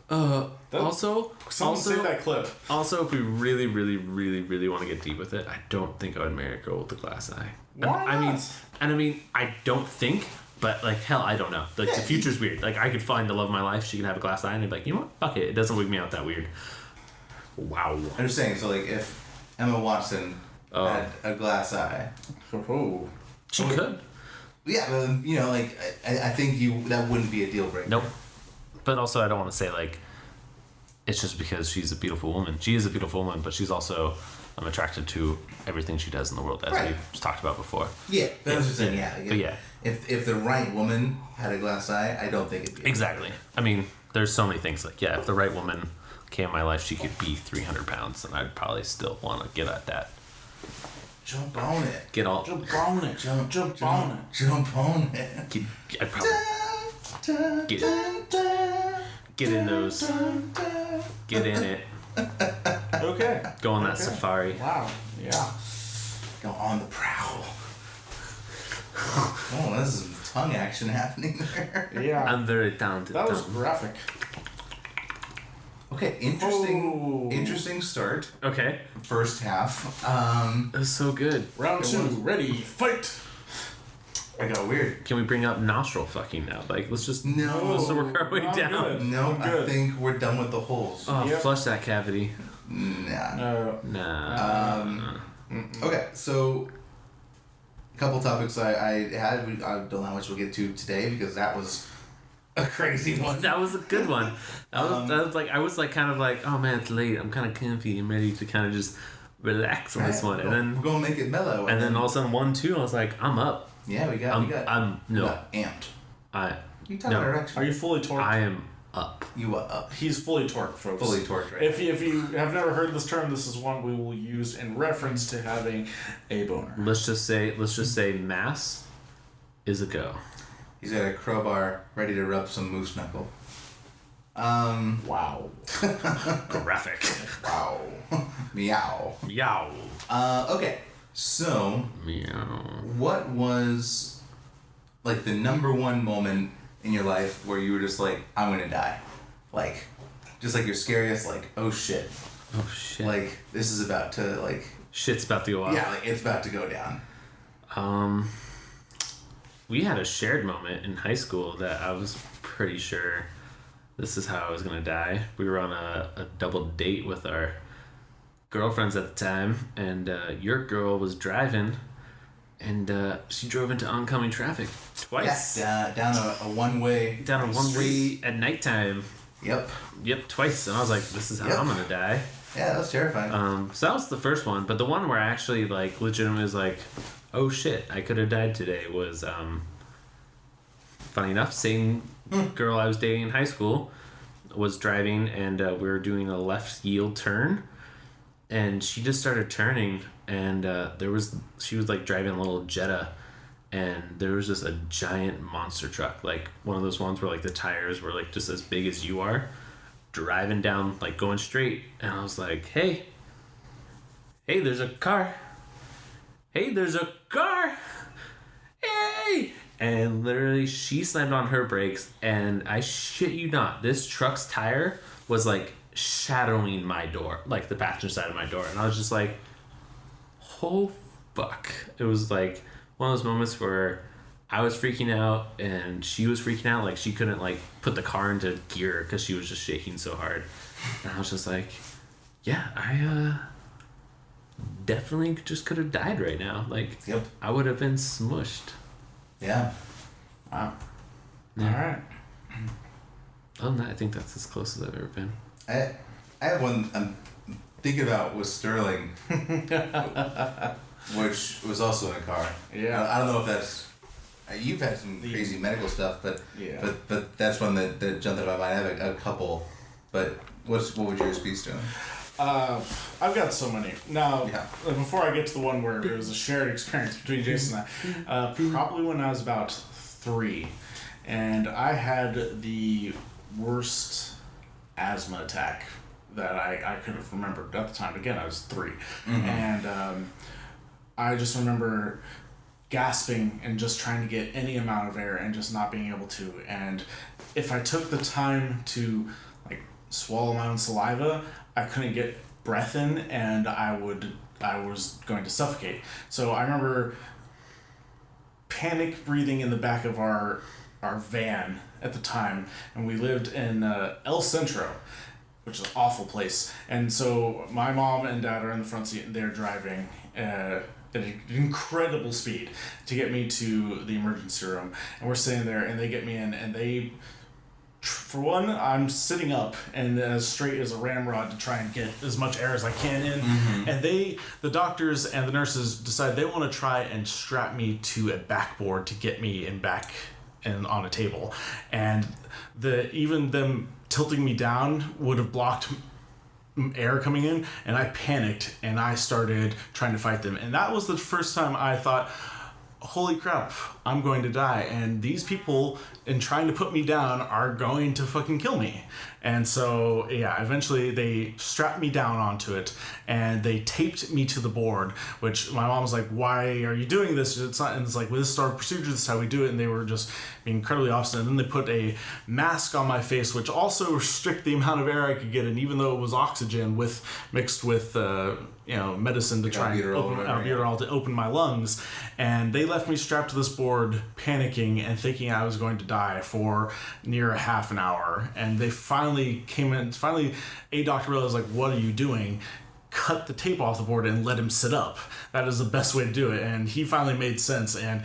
Also, save that clip. Also, if we really, really, really, really want to get deep with it, I don't think I would marry a girl with a glass eye. Why not? I mean, I don't think. But, like, hell, I don't know. Like, the future's weird. Like, I could find the love of my life. She can have a glass eye. And I'd be like, you know what? Fuck it. It doesn't wig me out that weird. Wow. I'm just saying, so, like, if Emma Watson had a glass eye. She could. Yeah, but, you know, like, I think that wouldn't be a deal breaker. Nope. But also, I don't want to say, like, it's just because she's a beautiful woman. She is a beautiful woman, but she's also... I'm attracted to everything she does in the world, as we've talked about before. Yeah, that's what I'm saying, But yeah. If the right woman had a glass eye, I don't think it'd be... Exactly. I mean, there's so many things. Like, if the right woman came in my life, she could be 300 pounds, and I'd probably still want to get at that. Jump on it. Jump on it. Jump on it. Jump on it. I'd probably get in those. Get in it. Okay. Go on that safari. Wow. Yeah. Go on the prowl. Oh, this is some tongue action happening there. Yeah. I'm very talented. That was graphic. Okay, interesting start. Okay. First half. It was so good. Round 2, ready, fight! I got weird. Can we bring up nostril fucking now? Like, let's just work our way down. Good. No, I think we're done with the holes. Oh, flush that cavity. Nah. Nah. Okay, so a couple topics I had. I don't know how much we'll get to today because that was a crazy one. That was a good one. I was kind of like, oh man, it's late. I'm kind of comfy and ready to kind of just relax on this one, and then we're gonna make it mellow. And then all of a sudden 1, 2, I was like, I'm up. Yeah, we got. I'm amped. You talking direction? Are you fully torqued? I am up. You are up. He's fully torqued, folks. Fully torqued, right? If you have never heard this term, this is one we will use in reference to having a boner. Let's just say mass is a go. He's got a crowbar ready to rub some moose knuckle. Wow. Graphic. Wow. Meow. Meow. Okay. So, meow. What was like the number one moment in your life where you were just like, I'm gonna die? Like, just like your scariest, like, oh shit. Oh shit. Like, this is about to, like, shit's about to go off. Yeah, like it's about to go down. We had a shared moment in high school that I was pretty sure this is how I was gonna die. We were on a double date with our girlfriends at the time, and your girl was driving, and she drove into oncoming traffic twice. Yeah, down a one-way. Down a one-way at nighttime. Yep, twice. And I was like, this is how I'm gonna die. Yeah, that was terrifying. So that was the first one, but the one where I actually like legitimately was like, oh shit, I could have died today was funny enough, same girl I was dating in high school was driving, and we were doing a left yield turn, and she just started turning, and she was like driving a little Jetta, and there was just a giant monster truck, like one of those ones where like the tires were like just as big as you are, driving down, like going straight. And I was like, hey, there's a car. Hey, there's a car. Hey. And literally she slammed on her brakes, and I shit you not, this truck's tire was like shadowing my door, like the passenger side of my door. And I was just like, oh fuck. It was like one of those moments where I was freaking out and she was freaking out, like she couldn't like put the car into gear because she was just shaking so hard. And I was just like, yeah, I definitely just could have died right now. Like, yep. I would have been smushed. Yeah. Wow. Yeah. All right. Other than that, I think that's as close as I've ever been. I have one I'm thinking about with Sterling, which was also in a car. Yeah. I don't know if that's... You've had some crazy medical stuff, but but that's one that jumped out of my mind. I have a couple, but what would yours be, Sterling? I've got so many. Now, before I get to the one where it was a shared experience between Jason and I, probably when I was about 3, and I had the worst asthma attack that I could have remembered at the time. Again, I was 3. Mm-hmm. And I just remember gasping and just trying to get any amount of air and just not being able to. And if I took the time to like swallow my own saliva, I couldn't get breath in, and I was going to suffocate. So I remember panic breathing in the back of our van at the time, and we lived in El Centro, which is an awful place. And so my mom and dad are in the front seat, and they're driving at an incredible speed to get me to the emergency room. And we're sitting there, and they get me in, and they... For one, I'm sitting up and as straight as a ramrod to try and get as much air as I can in. Mm-hmm. And the doctors and the nurses decide they want to try and strap me to a backboard to get me back and on a table. And even them tilting me down would have blocked air coming in, and I panicked and I started trying to fight them. And that was the first time I thought, holy crap, I'm going to die, and these people in trying to put me down are going to fucking kill me. And so eventually they strapped me down onto it, and they taped me to the board, which my mom was like, why are you doing this? It's not. And it's like, well, this is our procedure, this is how we do it. And they were just being incredibly obstinate. And then they put a mask on my face, which also restricted the amount of air I could get in, even though it was oxygen mixed with medicine to try and albuterol to open my lungs. And they left me strapped to this board, panicking and thinking I was going to die for near a half an hour. And they finally came in. Finally, a doctor was like, what are you doing? Cut the tape off the board and let him sit up. That is the best way to do it. And he finally made sense. And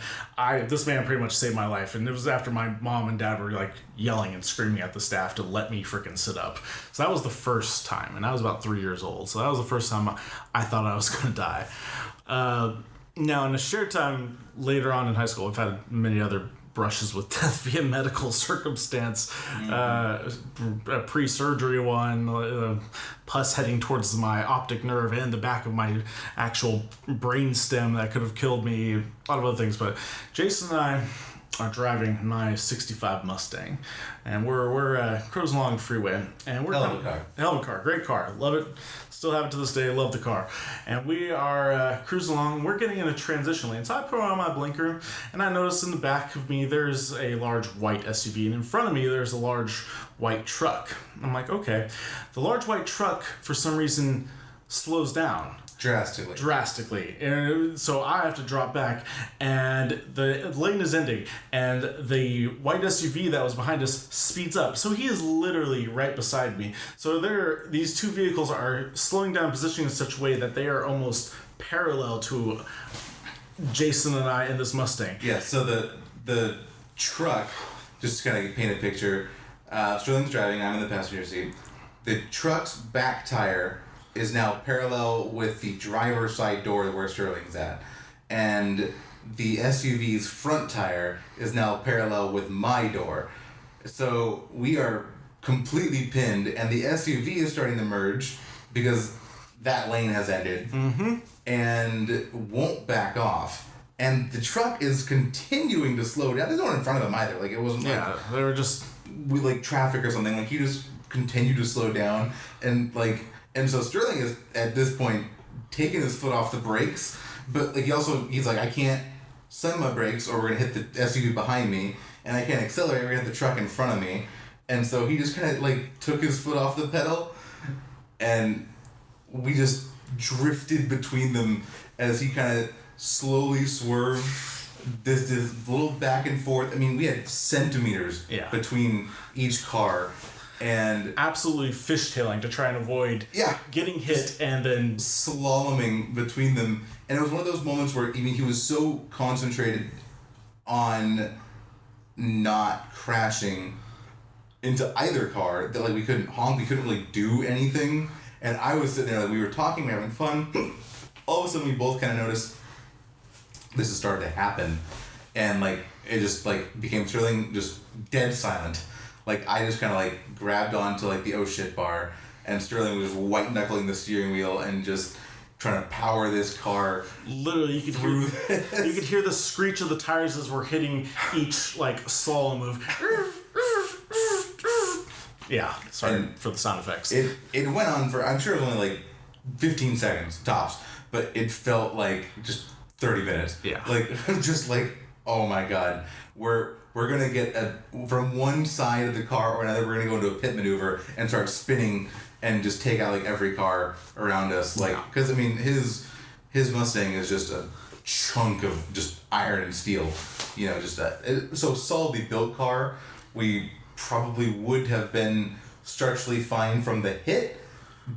this man pretty much saved my life. And it was after my mom and dad were like yelling and screaming at the staff to let me freaking sit up. So that was the first time. And I was about 3 years old. So that was the first time I thought I was going to die. Now, in a shared time later on in high school, I've had many other brushes with death via medical circumstance. Mm-hmm. A pre-surgery one, pus heading towards my optic nerve and the back of my actual brain stem that could have killed me. A lot of other things, but Jason and I are driving my 65 Mustang, and we're cruising along the freeway, and we're hell of a car, great car, love it, still have it to this day, love the car. And we are cruising along, and we're getting in a transition lane, so I put on my blinker, and I notice in the back of me there's a large white SUV, and in front of me there's a large white truck. I'm like, okay. The large white truck for some reason slows down. Drastically. And so I have to drop back, and the lane is ending, and the white SUV that was behind us speeds up. So he is literally right beside me. So these two vehicles are slowing down, positioning in such a way that they are almost parallel to Jason and I in this Mustang. Yeah, so the truck, just to kind of paint a picture, Sterling's driving, I'm in the passenger seat. The truck's back tire is now parallel with the driver's side door where Sterling's at. And the SUV's front tire is now parallel with my door. So we are completely pinned, and the SUV is starting to merge because that lane has ended and won't back off. And the truck is continuing to slow down. There's no one in front of them either. Like, it wasn't they were just with like traffic or something. Like, he just continued to slow down, and so Sterling is at this point taking his foot off the brakes, but like he's like, I can't slam my brakes or we're gonna hit the SUV behind me, and I can't accelerate, we're gonna hit the truck in front of me. And so he just kind of like took his foot off the pedal, and we just drifted between them as he kind of slowly swerved this little back and forth. I mean, we had centimeters between each car. And absolutely fishtailing to try and avoid getting hit, and then slaloming between them. And it was one of those moments where he was so concentrated on not crashing into either car that like we couldn't honk, we couldn't really do anything. And I was sitting there, like, we were talking, we were having fun. All of a sudden we both kind of noticed this is starting to happen, and like it just like became Sterling just dead silent. Like, I just kind of, like, grabbed onto, like, the oh shit bar, and Sterling was just white-knuckling the steering wheel and just trying to power this car. Literally, you could hear the screech of the tires as we're hitting each, like, slalom move. Yeah, sorry for the sound effects. It went on for, I'm sure it was only, like, 15 seconds, tops, but it felt like just 30 minutes. Yeah. Like, just like, oh my god, we're going to get from one side of the car or another, we're going to go into a pit maneuver and start spinning and just take out, like, every car around us. Like, because, I mean, his Mustang is just a chunk of just iron and steel. You know, just so solidly built car. We probably would have been structurally fine from the hit,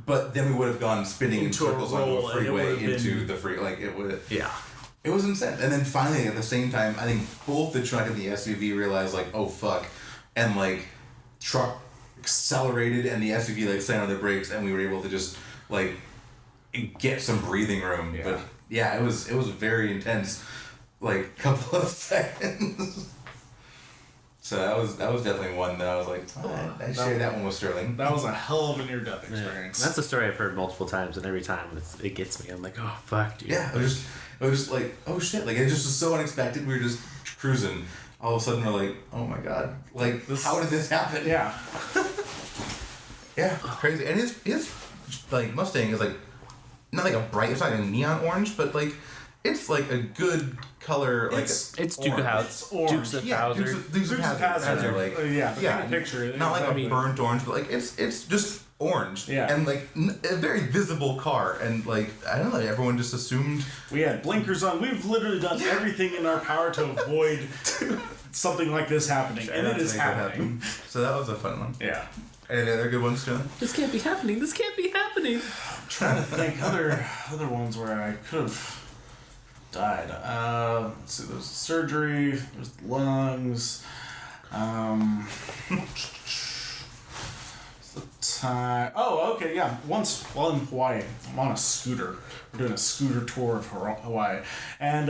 but then we would have gone spinning in circles onto a freeway into the free, like, it would. Yeah. It was insane. And then finally, at the same time, I think both the truck and the SUV realized, like, oh, fuck. And, like, truck accelerated and the SUV, like, slammed on their brakes, and we were able to just, like, get some breathing room. Yeah. But, yeah, it was very intense, like, couple of seconds. So that was definitely one that I was like, I shared that one with Sterling. That was a hell of a near-death experience. That's a story I've heard multiple times, and every time it gets me. I'm like, oh, fuck, dude. Yeah, it was just like, oh shit, like, it just was so unexpected. We were just cruising. All of a sudden we're like, oh my god, like, how did this happen? Yeah. Yeah, crazy. And his like Mustang is like not like a bright, it's not like a neon orange, but like it's like a good color. Like it's Duke of Hazzard. Dukes of Hazzard. Dukes of Hazzard. Like, picture. Not like a burnt orange, but like it's just orange. Yeah. And like a very visible car, and like I don't know, everyone just assumed we had blinkers on. We've literally done everything in our power to avoid something like this happening, and it is happening. So that was a fun one. Yeah. Any other good ones, John? This can't be happening. This can't be happening. I'm trying to think other ones where I could have died. Let's see. There's surgery. There's lungs. The time. Oh, okay, yeah. Once while in Hawaii, I'm on a scooter. We're doing a scooter tour of Hawaii, and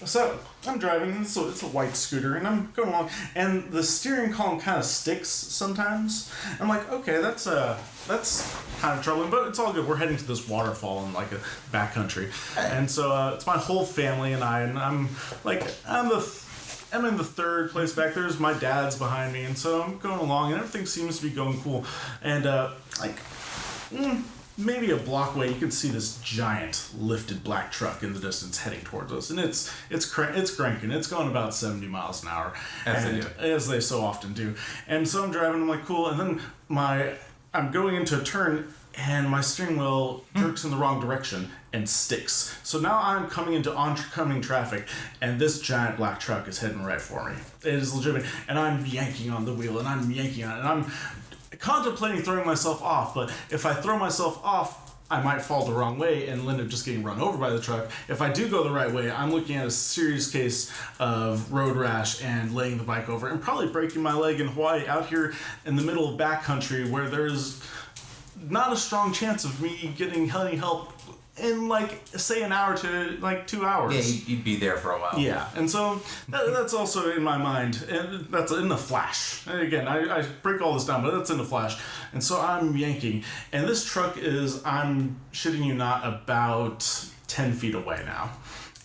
so I'm driving. So it's a white scooter, and I'm going along, and the steering column kind of sticks sometimes. I'm like, okay, that's kind of troubling, but it's all good. We're heading to this waterfall in like a backcountry, and so it's my whole family and I, and I'm in the third place back. There's my dad's behind me, and so I'm going along, and everything seems to be going cool. And maybe a block away, you can see this giant lifted black truck in the distance heading towards us, and it's cranking. It's going about 70 miles an hour, as they so often do. And so I'm driving. I'm like, cool. And then I'm going into a turn, and my steering wheel jerks in the wrong direction and sticks. So now I'm coming into oncoming traffic, and this giant black truck is heading right for me. It is legitimate, and I'm yanking on the wheel, and I'm yanking on it, and I'm contemplating throwing myself off, but if I throw myself off, I might fall the wrong way and end up just getting run over by the truck. If I do go the right way, I'm looking at a serious case of road rash and laying the bike over and probably breaking my leg in Hawaii out here in the middle of backcountry where there's not a strong chance of me getting any help in, like, say an hour to, like, 2 hours. Yeah, you'd be there for a while. Yeah, and so that's also in my mind, and that's in the flash. And again, I break all this down, but that's in the flash. And so I'm yanking, and this truck is, I'm shitting you not, about 10 feet away now.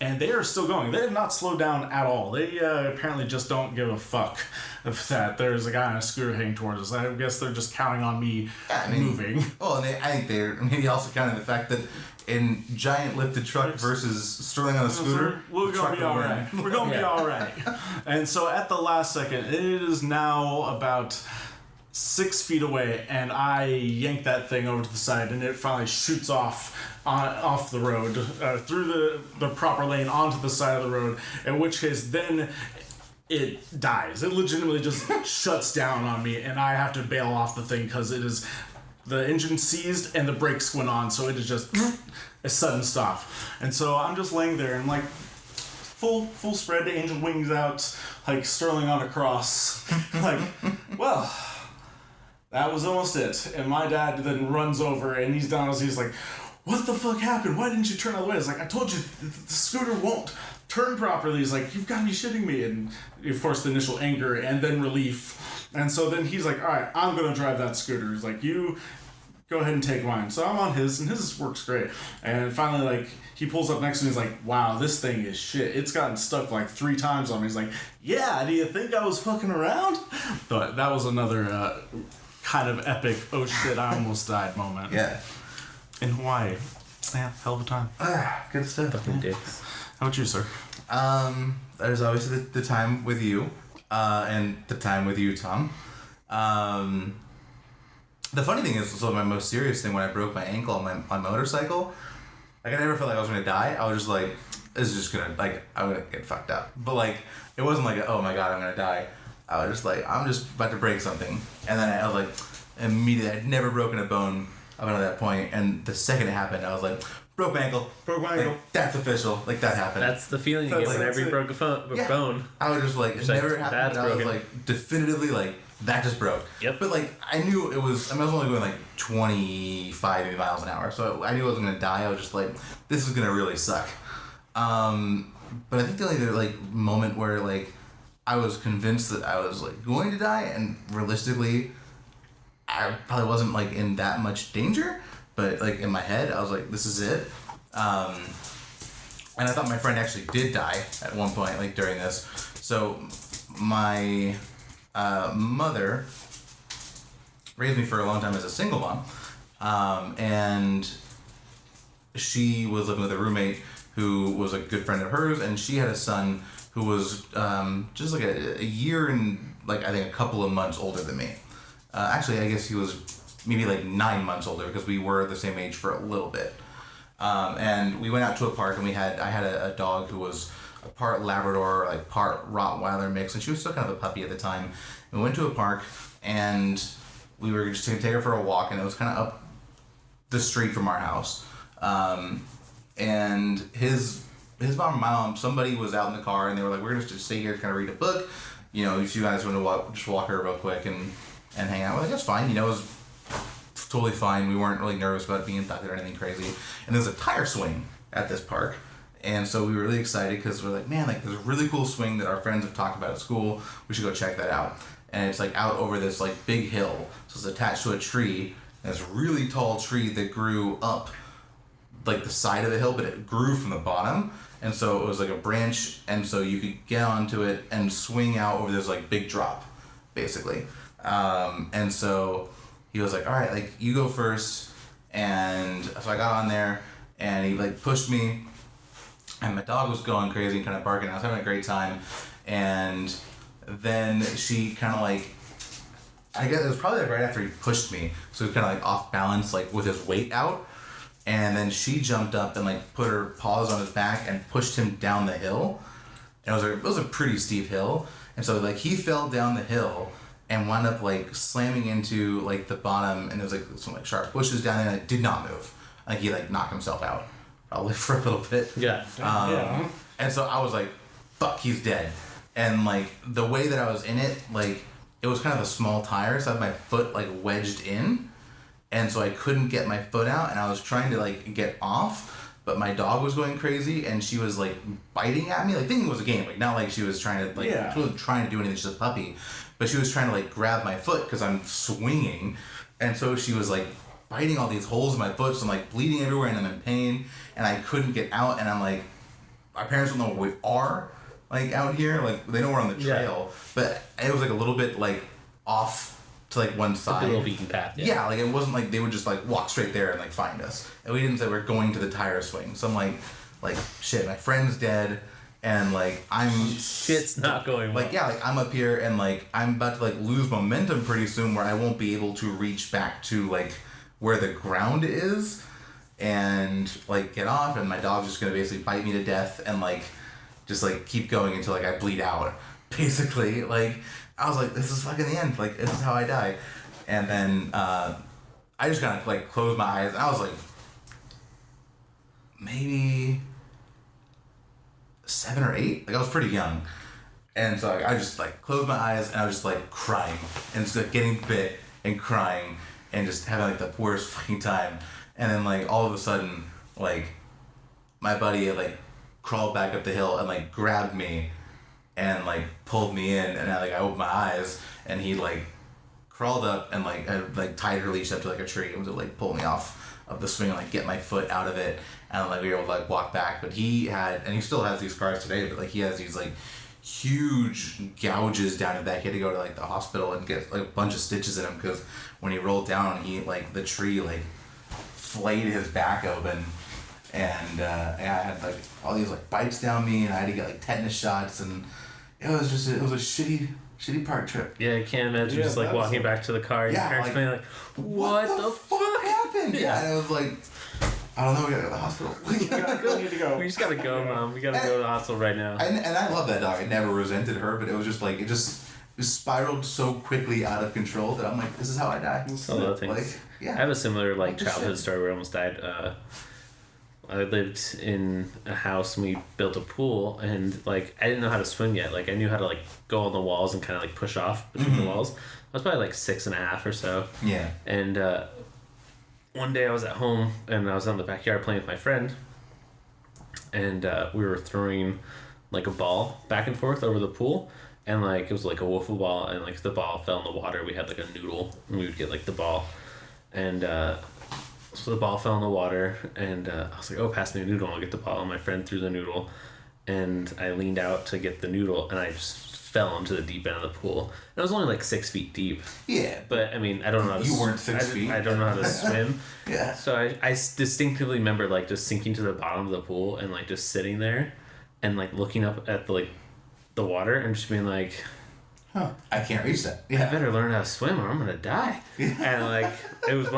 And they are still going. They have not slowed down at all. They apparently just don't give a fuck of that. There's a guy on a scooter heading towards us. I guess they're just counting on me moving. Oh, and I think they're maybe also counting the fact that in giant lifted truck versus Sterling on a scooter, we're going to be all right. We're going to be all right. And so at the last second, it is now about 6 feet away, and I yank that thing over to the side, and it finally shoots off the road, through the proper lane onto the side of the road, in which case then it dies. It legitimately just shuts down on me, and I have to bail off the thing because it is, the engine seized and the brakes went on, so it is just a sudden stop. And so I'm just laying there and like full spread, angel wings out, like Sterling on a cross. Like, well, that was almost it. And my dad then runs over and he's down as he's like, what the fuck happened? Why didn't you turn out the way? It's like, I told you, the scooter won't turn properly. He's like, you've got to be shitting me. And of course the initial anger and then relief. And so then he's like, all right, I'm going to drive that scooter. He's like, you go ahead and take mine. So I'm on his, and his works great. And finally, like, he pulls up next to me. He's like, wow, this thing is shit. It's gotten stuck like 3 times on me. He's like, yeah, do you think I was fucking around? But that was another kind of epic, oh shit, I almost died moment. Yeah. In Hawaii. Yeah, hell of a time. Good stuff. Fucking dicks. How about you, sir? There's obviously the time with you, and the time with you, Tom. The funny thing is, so my most serious thing when I broke my ankle on my motorcycle, like I never felt like I was gonna die. I was just like, this is just gonna, like, I'm gonna get fucked up. But like, it wasn't like, oh my god, I'm gonna die. I was just like, I'm just about to break something. And then I was like, immediately, I'd never broken a bone up until that point. And the second it happened, I was like, broke my ankle. Like, that's official. Like, that happened. That's the feeling you get whenever you broke a bone. I was just like, it never happened. I was broken. like, definitively, like, that just broke. Yep. But like, I knew it was, I was only going like 25 miles an hour. So I knew I wasn't going to die. I was just like, this is going to really suck. But I think the only like moment where like, I was convinced that I was like going to die, and realistically, I probably wasn't like in that much danger, but like in my head, I was like, this is it. And I thought my friend actually did die at one point, like during this. So my mother raised me for a long time as a single mom, and she was living with a roommate who was a good friend of hers, and she had a son who was just like a year and like I think a couple of months older than me. Actually, I guess he was maybe like 9 months older because we were the same age for a little bit. And we went out to a park, and I had a dog who was a part Labrador, like part Rottweiler mix, and she was still kind of a puppy at the time. And we went to a park, and we were just going to take her for a walk, and it was kind of up the street from our house. And his mom and my mom, somebody was out in the car, and they were like, we're going to just stay here to kind of read a book. You know, if you guys want to walk her real quick and hang out. We're like, that's fine. You know, it was totally fine. We weren't really nervous about being abducted or anything crazy. And there's a tire swing at this park. And so we were really excited because we're like, man, like there's a really cool swing that our friends have talked about at school. We should go check that out. And it's like out over this like big hill. So it's attached to a tree. And it's a really tall tree that grew up like the side of the hill, but it grew from the bottom. And so it was like a branch. And so you could get onto it and swing out over this like big drop, basically. And so he was like, all right, like you go first. And so I got on there, and he like pushed me, and my dog was going crazy and kind of barking. I was having a great time. And then she kind of like I guess it was probably like right after he pushed me, so he was kind of like off balance, like with his weight out. And then she jumped up and like put her paws on his back and pushed him down the hill. And it was a pretty steep hill, and so like he fell down the hill and wound up like slamming into like the bottom, and there was like some like sharp bushes down there, and it did not move. Like he like knocked himself out, probably for a little bit. Yeah. And so I was like, fuck, he's dead. And like the way that I was in it, like it was kind of a small tire, so I had my foot like wedged in, and so I couldn't get my foot out, and I was trying to like get off, but my dog was going crazy, and she was like biting at me, like thinking it was a game, like not like she was trying to like she wasn't trying to do anything, she's a puppy, but she was trying to like grab my foot because I'm swinging, and so she was like biting all these holes in my foot, so I'm like bleeding everywhere, and I'm in pain, and I couldn't get out, and I'm like, my parents don't know where we are, like out here, like they know we're on the trail, but it was like a little bit like off to like one side. A little beaten path. Yeah, like it wasn't like they would just like walk straight there and like find us. And we didn't say we're going to the tire swing. So I'm like shit, my friend's dead, and like shit's not going well. Like yeah, like I'm up here and like I'm about to like lose momentum pretty soon where I won't be able to reach back to like where the ground is and like get off, and my dog's just gonna basically bite me to death and like just like keep going until like I bleed out. Basically, like I was like, this is fucking the end. Like, this is how I die. And then I just kind of like closed my eyes. And I was like, maybe 7 or 8. Like I was pretty young. And so I just like closed my eyes and I was just like crying and just like getting bit and crying and just having like the worst fucking time. And then like all of a sudden, like my buddy had like crawled back up the hill and like grabbed me and like pulled me in, and I opened my eyes, and he like crawled up and like tied her leash up to like a tree and was like pull me off of the swing and like get my foot out of it, and like we were able to like walk back. But he had, and he still has these scars today, but like he has these like huge gouges down his back. He had to go to like the hospital and get like a bunch of stitches in him because when he rolled down, he like the tree like flayed his back open. And I had like all these like bites down me, and I had to get like tetanus shots, and it was a shitty park trip. Yeah, I can't imagine just like walking back to the car and your parents being like, what the fuck happened? Yeah, and I was like, I don't know, we gotta go to the hospital. We need to go. We just gotta go, Mom. We gotta go to the hospital right now. And I love that dog. I never resented her, but it was just like, it spiraled so quickly out of control that I'm like, this is how I die. A lot of things. Like, yeah. I have a similar like childhood story where I almost died. I lived in a house and we built a pool, and like I didn't know how to swim yet. Like I knew how to like go on the walls and kind of like push off between the walls. I was probably like 6.5 or so. Yeah. And one day I was at home and I was in the backyard playing with my friend, and we were throwing like a ball back and forth over the pool, and like it was like a wiffle ball, and like if the ball fell in the water, we had like a noodle and we would get like the ball, and so the ball fell in the water, and I was like, oh, pass me a noodle, I'll get the ball. And my friend threw the noodle, and I leaned out to get the noodle, and I just fell into the deep end of the pool. And it was only like 6 feet deep. Yeah. But I mean, I don't know how to You weren't 6 feet. I don't know how to swim. Yeah. So I distinctively remember like just sinking to the bottom of the pool and like just sitting there and like looking up at the water and just being like, huh, I can't reach that. Yeah. I better learn how to swim or I'm gonna die. And like it was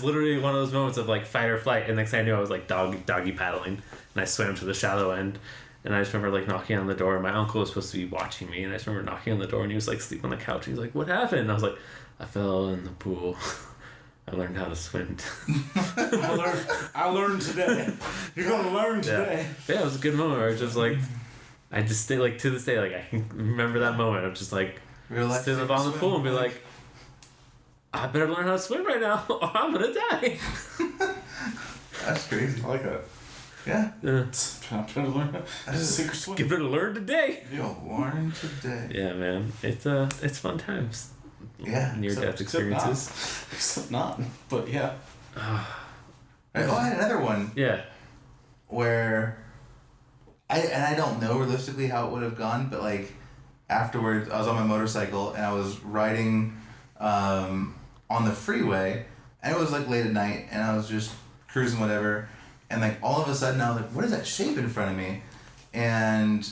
literally one of those moments of like fight or flight, and next thing I knew I was like doggy paddling, and I swam to the shallow end, and I just remember like knocking on the door. My uncle was supposed to be watching me, and I just remember knocking on the door, and he was like asleep on the couch. He's like, what happened? And I was like, I fell in the pool. I learned how to swim. I learned today. You're gonna learn today. Yeah, it was a good moment where I was just like, I just stay like to this day, like I can remember that moment of just like sit in the bottom of the pool and be like, I better learn how to swim right now or I'm gonna die. That's crazy. I like that. Yeah. I'm trying to learn how to sink or swim. Give it a learn today. You'll learn today. Yeah, man. It's fun times. Yeah. Near death experiences. Except not. But yeah. Right. Oh, I had another one. Yeah. Where I don't know realistically how it would have gone, but like afterwards I was on my motorcycle and I was riding on the freeway, and it was like late at night, and I was just cruising whatever, and like all of a sudden I was like, what is that shape in front of me? And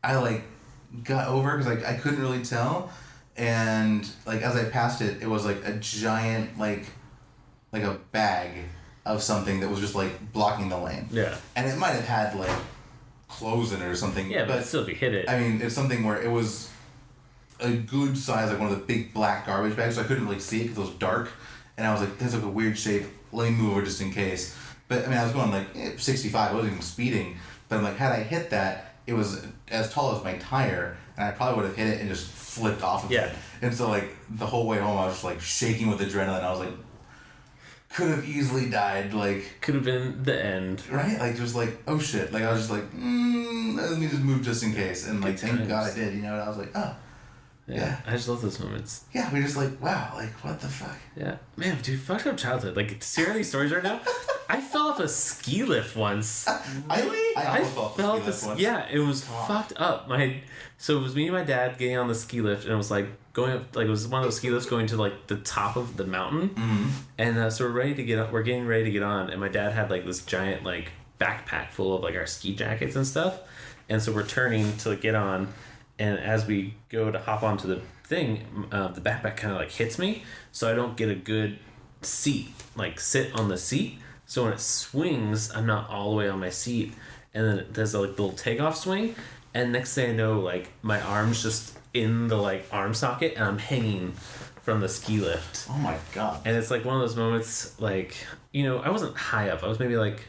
I like got over because like I couldn't really tell, and like as I passed it, it was like a giant like a bag of something that was just like blocking the lane. Yeah. And it might have had like clothes in it or something. Yeah, but still, if you hit it. I mean, it's something where it was a good size, like one of the big black garbage bags, so I couldn't really see it because it was dark. And I was like, "This is like a weird shape. Let me move over just in case." But I mean, I was going like 65. I wasn't even speeding. But I'm like, had I hit that, it was as tall as my tire, and I probably would have hit it and just flipped off of it. And so like the whole way home, I was just like shaking with adrenaline. I was like, could have easily died. Like could have been the end. Right? Like just like, oh shit. Like I was just like, let me just move just in case. And like, thank God I did. You know? And I was like, oh. Yeah. I just love those moments. Yeah, we're just like, wow, like, what the fuck? Yeah. Man, dude, fucked up childhood. Like, seriously, these stories right now? I fell off a ski lift once. Really? I almost fell off a ski lift once. Yeah, it was fucked up. So it was me and my dad getting on the ski lift, and it was like going up, like it was one of those ski lifts going to like the top of the mountain. Mm-hmm. And so we're getting ready to get on, and my dad had like this giant like backpack full of like our ski jackets and stuff. And so we're turning to get on. And as we go to hop onto the thing, the backpack kind of like hits me, so I don't get a good seat, like sit on the seat. So when it swings, I'm not all the way on my seat, and then it does a like little takeoff swing, and next thing I know, like my arm's just in the like arm socket, and I'm hanging from the ski lift. Oh my God. And it's like one of those moments, like, you know, I wasn't high up. I was maybe like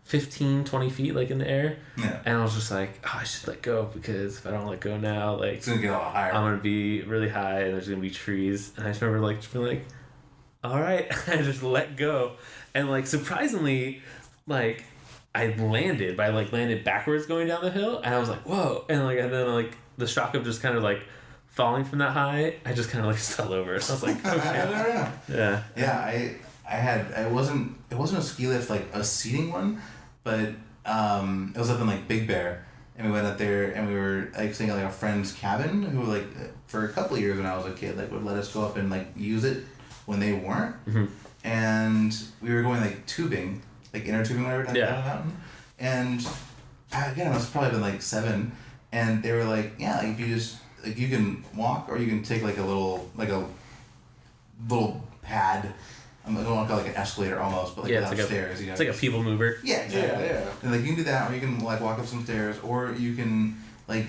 15, 20 feet like in the air. Yeah. And I was just like, oh, I should let go, because if I don't let go now, like it's gonna get a lot higher. I'm gonna be really high and there's gonna be trees. And I just remember like just being like, all right. I just let go. And like surprisingly, like I landed backwards going down the hill, and I was like, whoa. And then the shock of just kind of like falling from that high, I just kind of like fell over. So I was like, okay. Yeah. Yeah, it wasn't a ski lift like a seating one, but it was up in like Big Bear, and we went up there and we were like staying at like a friend's cabin who like for a couple of years when I was a kid like would let us go up and like use it when they weren't. Mm-hmm. And we were going like tubing, like inner tubing whatever down the mountain, and again I must have probably been like 7, and they were like, yeah, like if you just like you can walk or you can take like a little pad. I don't want to call it like an escalator almost, but like without stairs, you know. It's like a people mover. Yeah, exactly. Yeah. And like you can do that, or you can like walk up some stairs, or you can like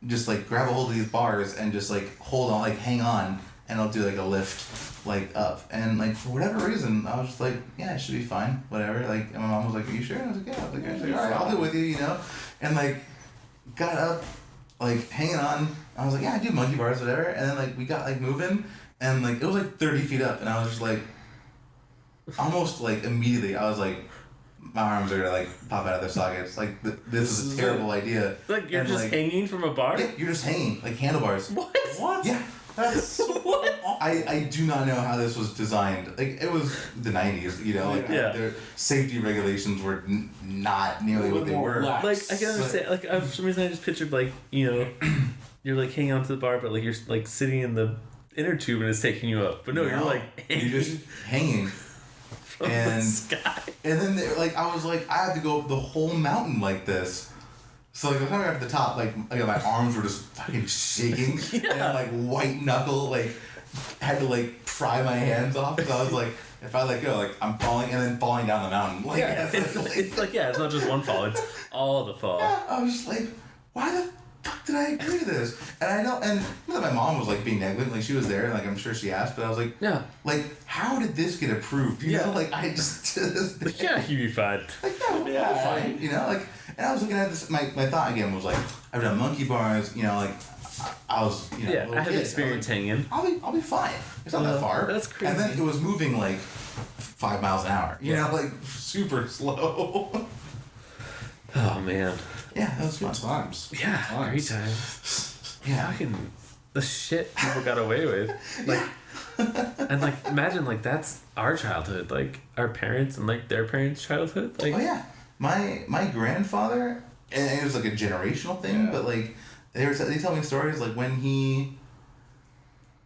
just like grab a hold of these bars and just like hold on, like hang on, and it'll do like a lift like up. And like for whatever reason, I was just like, yeah, it should be fine, whatever. Like, and my mom was like, are you sure? And I was like, yeah. I was like, all right, I'll do it with you, you know. And like got up, like hanging on. I was like, yeah, I do monkey bars, whatever. And then like we got like moving, and like it was like 30 feet up, and I was just like. Almost like immediately, I was like, my arms are gonna like pop out of their sockets. Like this is a terrible idea. Like you're just hanging from a bar. Yeah, you're just hanging like handlebars. What? Yeah. That's what? I do not know how this was designed. Like it was the 90s, you know. Like their safety regulations were not nearly what they were. Like I can understand. Like for some reason, I just pictured like you're like hanging onto the bar, but like you're like sitting in the inner tube and it's taking you up. But no, you're like you're just hanging. And then I was like, I have to go up the whole mountain like this. So like, I'm at the top, like my arms were just fucking shaking, and I'm like white knuckle, like had to like pry my hands off because I was like, if I let go, like I'm falling and then falling down the mountain. Like it's like it's not just one fall, it's all the fall. Yeah, I was just like, why the fuck did I agree to this? And I know, and not that my mom was like being negligent, like she was there, and like I'm sure she asked, but I was like, yeah, like how did this get approved? You know, like I just to this day, like, yeah, you'd be fine. Like yeah, fine. You know, like, and I was looking at this. My thought again was like, I've done monkey bars. You know, like I was, you know, I have experience hanging. I'll be fine. It's not that far. That's crazy. And then it was moving like 5 miles an hour. You know, like super slow. Oh man. Yeah, that was good fun. times. Yeah, great times. Yeah, fucking the shit people got away with. Like, and like imagine like that's our childhood, like our parents and like their parents' childhood. Like, oh yeah, my grandfather, and it was like a generational thing, but like they tell me stories like when he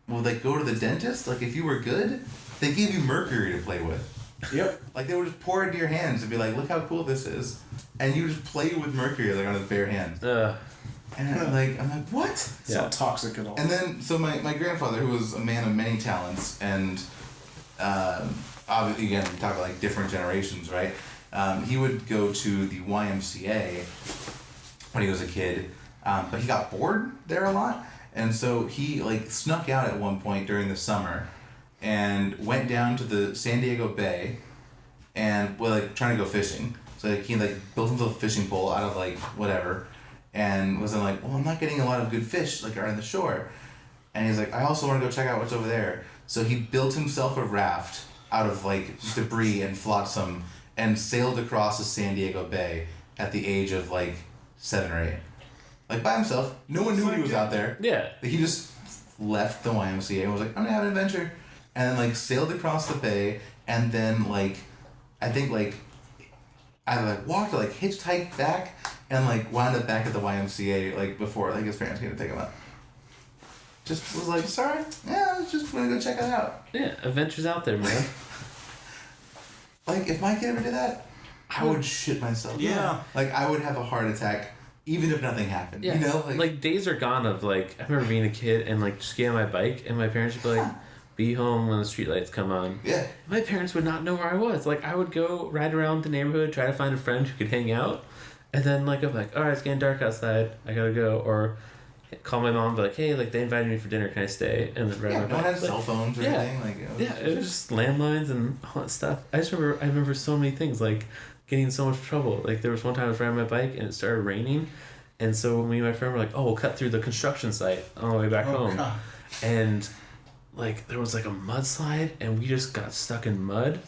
would like go to the dentist, like if you were good, they gave you mercury to play with. Yep. Like they would just pour it into your hands and be like, look how cool this is. And you just play with mercury like on his bare hands. And I'm like, what? It's not toxic at all. And then, so my grandfather, who was a man of many talents, and obviously, again, we talk about like different generations, right? He would go to the YMCA when he was a kid, but he got bored there a lot, and so he like snuck out at one point during the summer, and went down to the San Diego Bay, and was like trying to go fishing. So like, he like built himself a fishing pole out of like whatever, and was then like, well, I'm not getting a lot of good fish like around the shore, and he's like, I also want to go check out what's over there. So he built himself a raft out of like debris and flotsam, and sailed across the San Diego Bay at the age of like 7 or 8, like by himself. No one knew he was out there. Yeah. He just left the YMCA and was like, I'm gonna have an adventure, and then like sailed across the bay, and then like, I think like, either like walked or like hitchhiked back, and like wound up back at the YMCA like before like his parents came to take him out. Just was like, sorry, yeah, I was just gonna go check it out. Yeah, adventures out there, man. Like if my kid ever did that, I would shit myself. Yeah. Like I would have a heart attack even if nothing happened. Yeah. You know, like days are gone of like, I remember being a kid and like just getting on my bike and my parents would be like, be home when the streetlights come on. yeah. My parents would not know where I was. Like I would go ride around the neighborhood, try to find a friend who could hang out, and then like I'm like, all right, it's getting dark outside, I gotta go, or call my mom, be like, hey, like they invited me for dinner, can I stay? And then ride Yeah, my no one bike. had cell phones or anything. Like It was just landlines and all that stuff. I remember so many things, like getting in so much trouble. Like there was one time I was riding my bike and it started raining, and so me and my friend were like, oh, we'll cut through the construction site on the way back home. God. And like there was like a mudslide and we just got stuck in mud,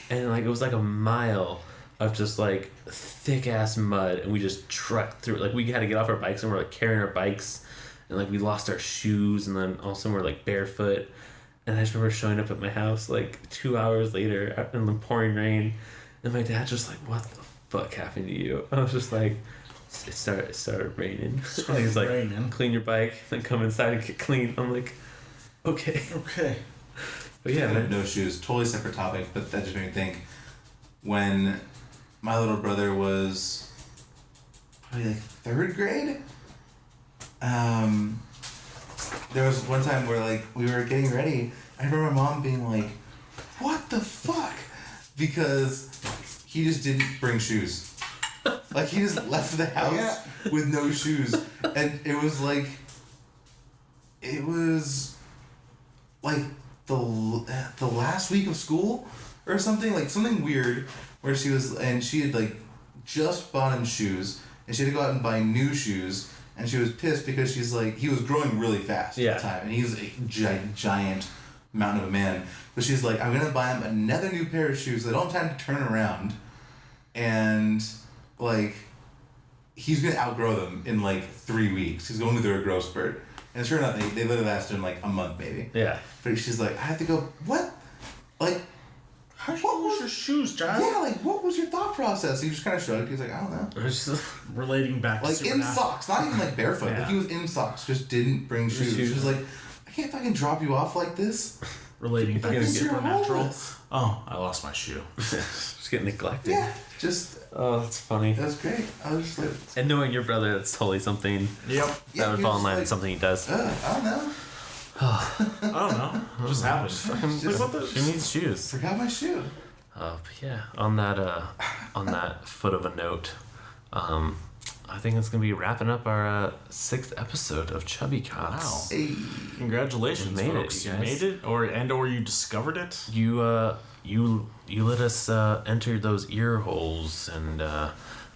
and like it was like a mile of just like thick ass mud, and we just trucked through it. Like we had to get off our bikes and we're like carrying our bikes, and like we lost our shoes, and then also we're like barefoot. And I just remember showing up at my house like 2 hours later in the pouring rain, and my dad just like, what the fuck happened to you? I was just like, it started raining. And he's like, raining. clean your bike, then come inside and get clean. I'm like, okay. Okay. But yeah, man. no shoes. Totally separate topic, but that just made me think. When my little brother was probably like 3rd grade, there was one time where like we were getting ready. I remember my mom being like, "What the fuck?" Because he just didn't bring shoes. Like he just left the house with no shoes, and it was like the last week of school or something, like something weird, where she had like just bought him shoes, and she had to go out and buy new shoes, and she was pissed because she's like, he was growing really fast at the time, and he was a giant mountain of a man, but she's like, I'm gonna buy him another new pair of shoes so they don't have time to turn around, and like he's gonna outgrow them in like 3 weeks. He's going through a growth spurt, and sure enough, they literally lasted him like a month maybe. Yeah. But she's like, I have to go. What? Like, What was your shoes, John? yeah, like what was your thought process? He just kind of shrugged. He's like, I don't know. Relating back to Like in Supernatural. socks, not even like barefoot. Like he was in socks, just didn't bring shoes. She was like, I can't fucking drop you off like this. Relating back to Because you're Supernatural. homeless. Oh, I lost my shoe. Just getting neglected. Yeah, just Oh, that's funny. that was great. I was just like, And knowing your brother, that's totally something Yep. yeah, that would he fall was in line like, with something he does. I don't know. I don't know. It just happened. Just Like, what She needs shoes. forgot my shoe. But yeah, on that foot of a note, I think it's gonna be wrapping up our 6th episode of Chubby Cats. Wow. Hey, Congratulations, You made it, folks. you You guys. made it, or you discovered it. You let us enter those ear holes, and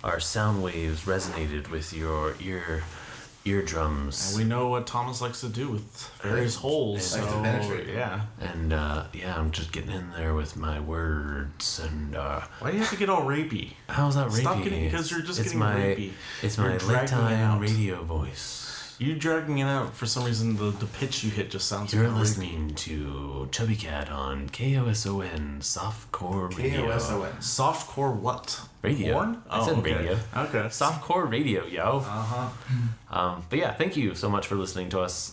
our sound waves resonated with your eardrums. And we know what Thomas likes to do with various holes. Likes to So penetrate. yeah. And I'm just getting in there with my words. And Why do you have to get all rapey? how's that rapey? Stop getting, because you're just it's getting my, rapey. It's You're my dragging it late-time out. radio voice. You dragging it out for some reason. The pitch you hit just sounds You're like rapey. listening to Chubby Cat on KOSON Softcore Radio. KOSON. Softcore what? Radio. Porn? I said okay. radio. Okay. Softcore Radio, yo. Uh-huh. But yeah, thank you so much for listening to us.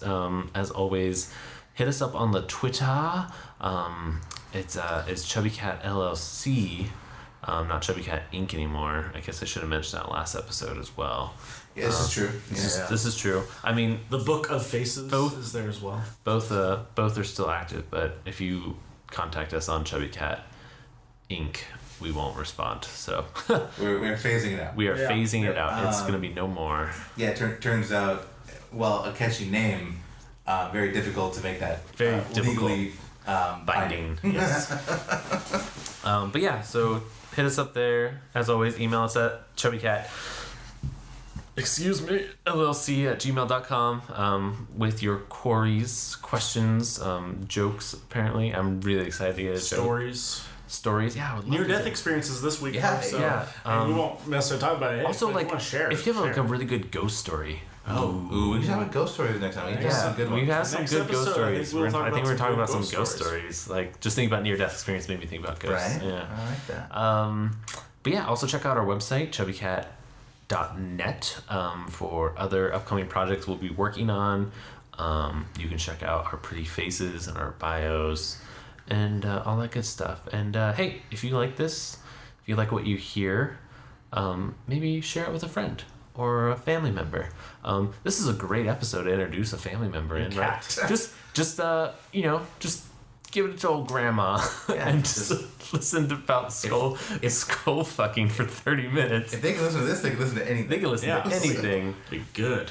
As always, hit us up on the Twitter. It's Chubby Cat LLC. not Chubby Cat Inc. anymore. I guess I should have mentioned that last episode as well. Yeah, this is true. This is true. I mean, The Book of Faces Both- is there as well. both are still active, but if you contact us on Chubby Cat Inc., we won't respond. So We're phasing it out. we are Yeah. phasing it out. It's gonna be no more. Yeah, turns out, well, a catchy name, very difficult to make that Very difficult. legally Binding. Yes. But yeah, so hit us up there. As always, email us at chubbycat. LLC@gmail.com with your queries, questions, jokes. Apparently, I'm really excited to get a Stories, yeah. I would love Near-death to. experiences this week. Yeah, so, yeah, and we won't necessarily talk about it. Also, but like, if you, wanna share, if you have like a share. really good ghost story. Ooh, we should have a ghost story next time. We have some good we ones. have some Next good ghost episode, I think stories. we'll talk I think about we're some talking good about some ghost ghost stories. stories. Like, just thinking about near-death experience made me think about ghosts. Right? Yeah. I like that. But yeah, also check out our website, chubbycat.net, for other upcoming projects we'll be working on. You can check out our pretty faces and our bios and all that good stuff. And hey, if you like this, if you like what you hear, maybe share it with a friend or a family member. This is a great episode to introduce a family member in, right? Cat. Just give it to old grandma Yeah, and just listen to about skull fucking for 30 minutes. If they can listen to this, they can listen to anything. They can listen to anything. Be good.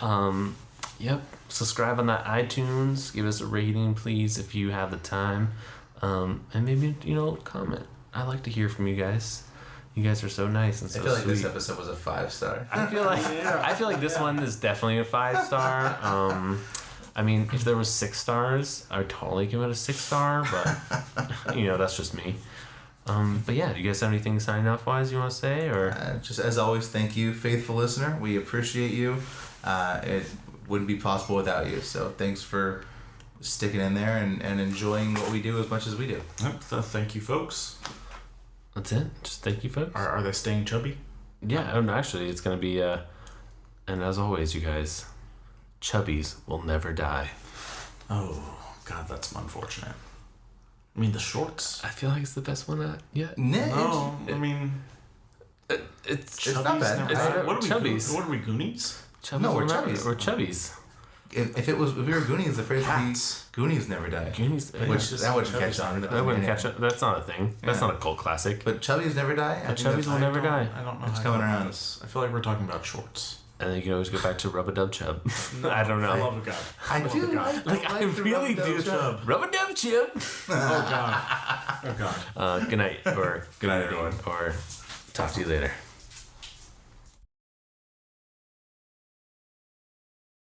Yep. Subscribe on that iTunes. Give us a rating, please, if you have the time. And maybe, comment. I like to hear from you guys. You guys are so nice and so I feel like sweet. this episode was a 5-star. I feel like this one is definitely a 5-star. I mean, if there was 6 stars, I would totally give it a 6-star, but that's just me. But yeah, do you guys have anything sign off wise you want to say, or? Just as always, thank you, faithful listener. We appreciate you. It wouldn't be possible without you. So thanks for sticking in there and enjoying what we do as much as we do. Yep, so thank you, folks. That's it. Just thank you, folks. Are they staying chubby? Yeah, and actually, it's gonna be. And as always, you guys, chubbies will never die. Oh, God, that's unfortunate. I mean, the shorts. I feel like it's the best one yet. No, I mean, It's not bad. never It's died. not- What are we? chubbies. What are we? Goonies? Chubbies No, will we're never- chubbies. We're chubbies. If we were Goonies, the phrase would be Cats. Goonies never die. Goonies. Which just that wouldn't chubbies catch on. never That wouldn't Anyway. catch up. That's not a thing. That's Yeah. not a cult classic. But Chubbies never die. I think Chubbies that's- will never die. I don't know. It's how coming I got around. this. I feel like we're talking about shorts. And then you can always go back to Rub-a-Dub-Chub. I don't know. I love a God. I do the guy. like I the really Rub-a-Dub do. Chub. Rub-a-Dub-Chub. Oh God. Oh God. Good night, or Good night, everyone. or talk to you later.